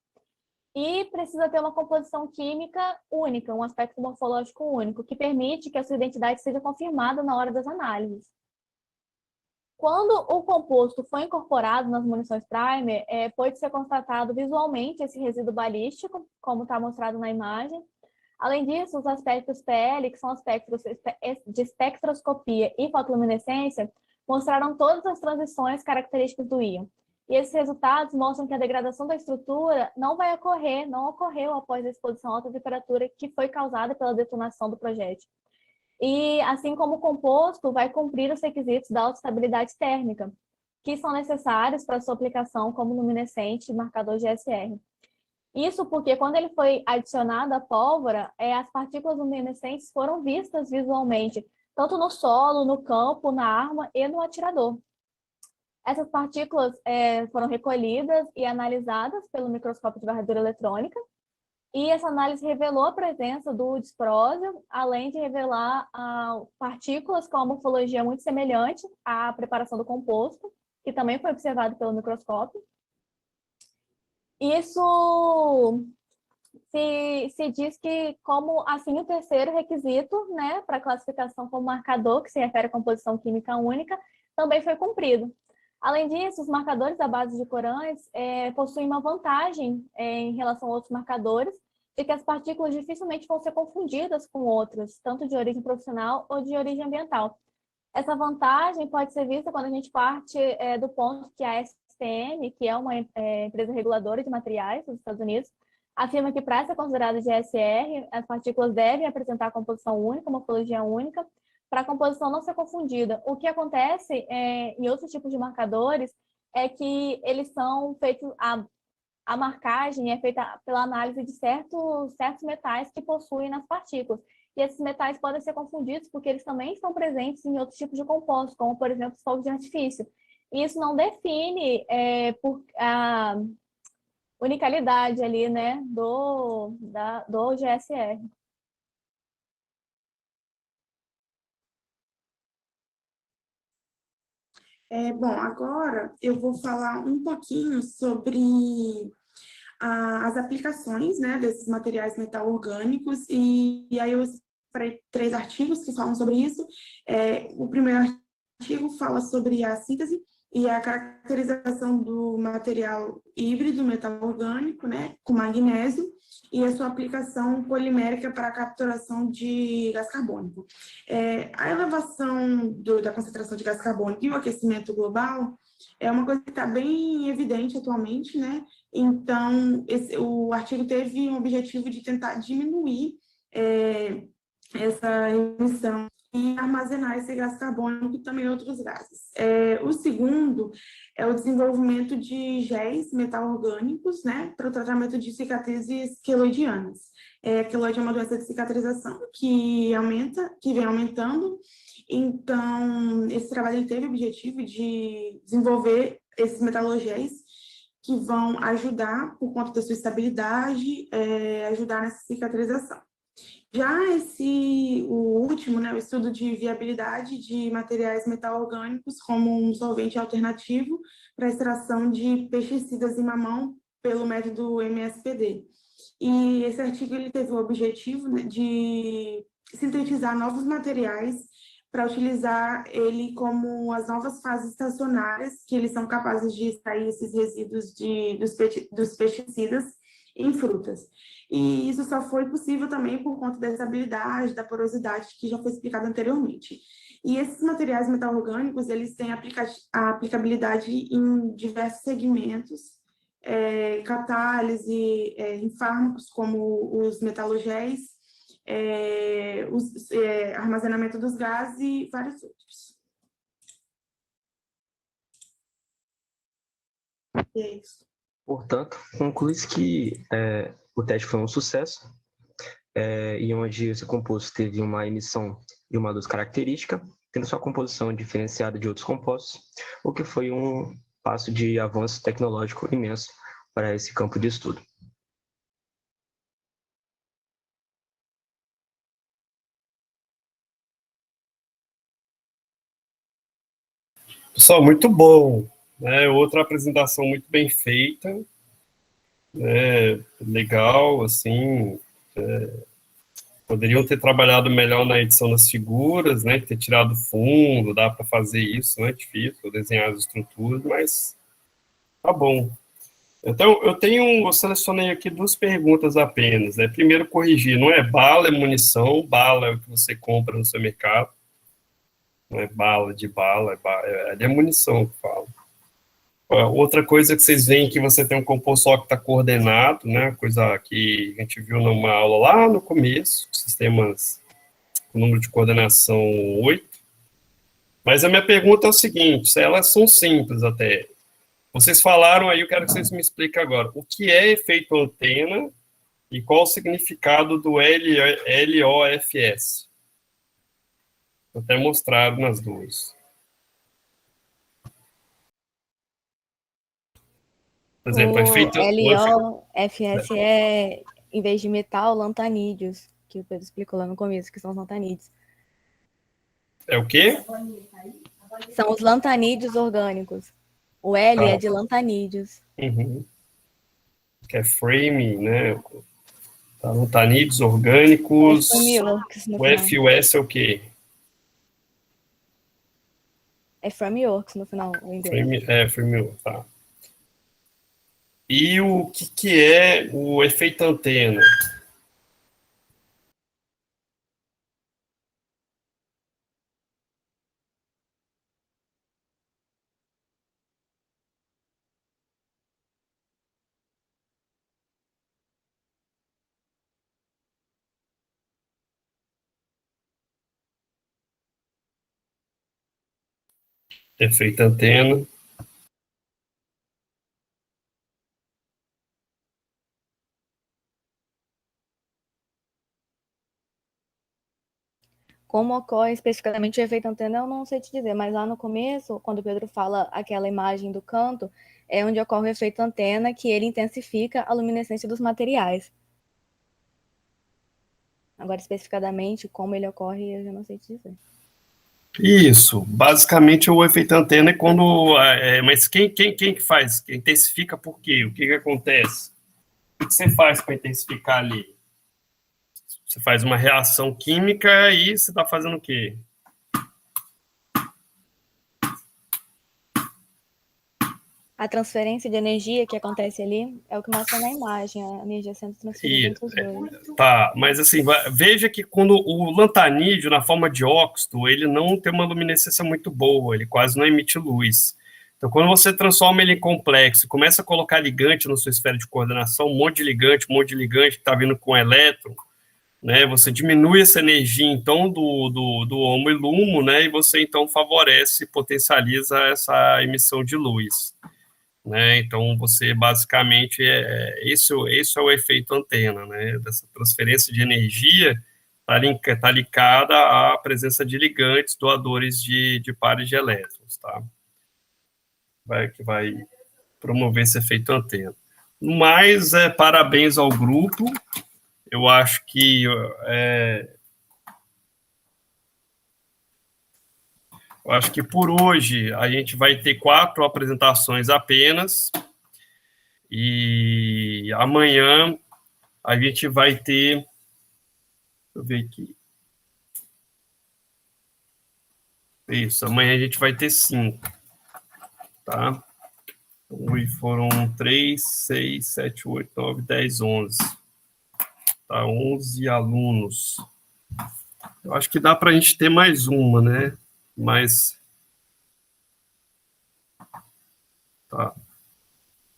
E precisa ter uma composição química única, um aspecto morfológico único, que permite que a sua identidade seja confirmada na hora das análises. Quando o composto foi incorporado nas munições primer, pode ser constatado visualmente esse resíduo balístico, como está mostrado na imagem. Além disso, os aspectos PL, que são aspectos de espectroscopia e fotoluminescência, mostraram todas as transições características do íon. E esses resultados mostram que a degradação da estrutura não ocorreu após a exposição a alta temperatura que foi causada pela detonação do projétil. E, assim como o composto, vai cumprir os requisitos da alta estabilidade térmica, que são necessários para sua aplicação como luminescente e marcador GSR. Isso porque, quando ele foi adicionado à pólvora, as partículas luminescentes foram vistas visualmente, tanto no solo, no campo, na arma e no atirador. Essas partículas foram recolhidas e analisadas pelo microscópio de varredura eletrônica, e essa análise revelou a presença do disprósio, além de revelar partículas com uma morfologia muito semelhante à preparação do composto, que também foi observado pelo microscópio. Isso se diz que, como assim, o terceiro requisito, né, para classificação como marcador, que se refere à composição química única, também foi cumprido. Além disso, os marcadores à base de corantes possuem uma vantagem em relação a outros marcadores, de que as partículas dificilmente vão ser confundidas com outras, tanto de origem profissional ou de origem ambiental. Essa vantagem pode ser vista quando a gente parte do ponto que a STM, que é uma empresa reguladora de materiais dos Estados Unidos, afirma que, para ser considerado GSR, as partículas devem apresentar composição única, morfologia única, para a composição não ser confundida. O que acontece em outros tipos de marcadores é que eles são feitos, a marcagem é feita pela análise de certos metais que possuem nas partículas. E esses metais podem ser confundidos porque eles também estão presentes em outros tipos de compostos, como, por exemplo, os fogos de artifício. E isso não define por a unicalidade ali, né, do GSR. Bom, agora eu vou falar um pouquinho sobre as aplicações, né, desses materiais metal-orgânicos, e aí eu separei 3 artigos que falam sobre isso. O primeiro artigo fala sobre a síntese e a caracterização do material híbrido metal-orgânico, né, com magnésio, e a sua aplicação polimérica para a capturação de gás carbônico. A elevação da concentração de gás carbônico e o aquecimento global é uma coisa que está bem evidente atualmente, né? Então, o artigo teve um objetivo de tentar diminuir essa emissão e armazenar esse gás carbônico e também outros gases. O segundo é o desenvolvimento de géis metal-orgânicos, né, para o tratamento de cicatrizes queloidianas. Queloide é uma doença de cicatrização que vem aumentando. Então, esse trabalho teve o objetivo de desenvolver esses metalogéis que vão ajudar, por conta da sua estabilidade, ajudar nessa cicatrização. Já o último, né, o estudo de viabilidade de materiais metal-orgânicos como um solvente alternativo para a extração de pesticidas em mamão pelo método MSPD. E esse artigo ele teve o objetivo, né, de sintetizar novos materiais para utilizar ele como as novas fases estacionárias, que eles são capazes de extrair esses resíduos dos pesticidas em frutas. E isso só foi possível também por conta da estabilidade, da porosidade, que já foi explicado anteriormente. E esses materiais metal-orgânicos, eles têm a aplicabilidade em diversos segmentos, catálise, em fármacos como os metalogéis, armazenamento dos gases e vários outros. E é isso. Portanto, conclui-se que o teste foi um sucesso, e onde esse composto teve uma emissão e uma luz característica, tendo sua composição diferenciada de outros compostos, o que foi um passo de avanço tecnológico imenso para esse campo de estudo. Pessoal, muito bom, né? Outra apresentação muito bem feita, né? Legal, assim, poderiam ter trabalhado melhor na edição das figuras, né? Ter tirado fundo, dá para fazer isso, não é difícil, desenhar as estruturas, mas tá bom. Então, eu selecionei aqui 2 perguntas apenas, né? Primeiro, corrigir, não é bala, é munição, bala é o que você compra no seu mercado, não é bala de bala, é munição que fala. Outra coisa que vocês veem que você tem um composto octa coordenado, né? Coisa que a gente viu numa aula lá no começo, sistemas com número de coordenação 8. Mas a minha pergunta é o seguinte, elas são simples até. Vocês falaram aí, eu quero que vocês me expliquem agora. O que é efeito antena e qual o significado do LOFS? Até mostrado nas duas. Por exemplo, efeito... LOFS é, em vez de metal, lantanídeos, que o Pedro explicou lá no começo, que são os lantanídeos. É o quê? São os lantanídeos orgânicos. O L é de lantanídeos. Uhum. Que é frame, né? Tá, lantanídeos orgânicos. O FUS é o quê? É frameworks no final, o inglês. Framework, tá. E o que é o efeito antena? Efeito antena. Como ocorre especificamente o efeito antena, eu não sei te dizer, mas lá no começo, quando o Pedro fala aquela imagem do canto, é onde ocorre o efeito antena, que ele intensifica a luminescência dos materiais. Agora, especificadamente, como ele ocorre, eu já não sei te dizer. Isso, basicamente o efeito antena é quando... mas quem que faz? Quem intensifica por quê? O que acontece? O que você faz para intensificar ali? Você faz uma reação química e você está fazendo o quê? A transferência de energia que acontece ali é o que mostra na imagem, a energia sendo transferida entre os dois. Tá, mas assim, veja que quando o lantanídeo, na forma de óxido, ele não tem uma luminescência muito boa, ele quase não emite luz. Então, quando você transforma ele em complexo, começa a colocar ligante na sua esfera de coordenação, um monte de ligante que está vindo com elétron, né, você diminui essa energia, então, do homo e lumo, né, e você, então, favorece, potencializa essa emissão de luz. Né, então, você, basicamente, esse é o efeito antena, né, dessa transferência de energia está ligada à presença de ligantes doadores de pares de elétrons, tá? Que vai promover esse efeito antena. Mas, parabéns ao grupo. Eu acho que por hoje a gente vai ter 4 apresentações apenas, e amanhã a gente vai ter, deixa eu ver aqui, isso, amanhã a gente vai ter 5, tá? Hoje foram 3, 6, 7, 8, 9, 10, 11. Tá, 11 alunos. Eu acho que dá para a gente ter mais uma, né? Mas... Tá.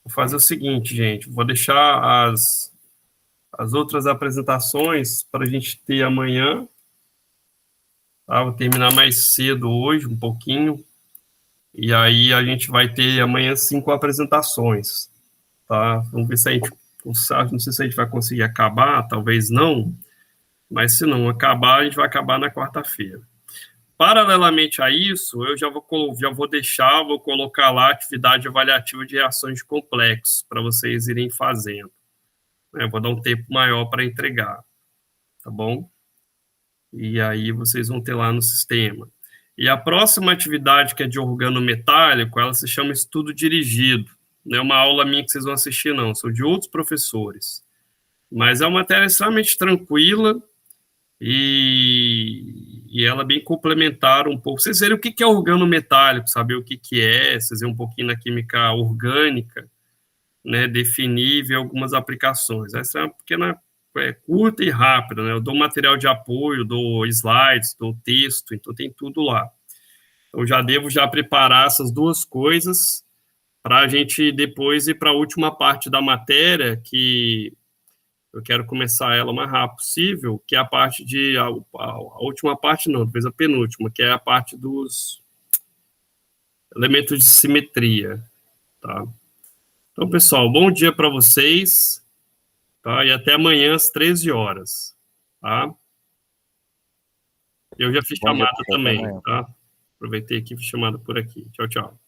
Vou fazer o seguinte, gente. Vou deixar as outras apresentações para a gente ter amanhã. Tá? Vou terminar mais cedo hoje, um pouquinho. E aí a gente vai ter amanhã 5 apresentações. tá? Vamos ver se a gente, não sei se a gente vai conseguir acabar, talvez não, mas se não acabar, a gente vai acabar na quarta-feira. Paralelamente a isso, eu já vou colocar lá a atividade avaliativa de reações de complexos, para vocês irem fazendo. Eu vou dar um tempo maior para entregar, tá bom? E aí vocês vão ter lá no sistema. E a próxima atividade, que é de organometálico, ela se chama estudo dirigido. Não é uma aula minha que vocês vão assistir, não, são de outros professores. Mas é uma matéria extremamente tranquila e ela é bem complementar um pouco. Vocês verem o que é organometálico, saber o que é, vocês verem um pouquinho na química orgânica, né, definir e ver algumas aplicações. Essa é uma pequena, curta e rápida, né? Eu dou material de apoio, dou slides, dou texto, então tem tudo lá. Eu já devo preparar essas duas coisas para a gente depois ir para a última parte da matéria, que eu quero começar ela o mais rápido possível, que é a parte a última parte não, talvez a penúltima, que é a parte dos elementos de simetria, tá? Então, pessoal, bom dia para vocês, tá? E até amanhã às 13 horas, tá? Eu já fiz chamada também, tá? Aproveitei aqui e fiz chamada por aqui. Tchau, tchau.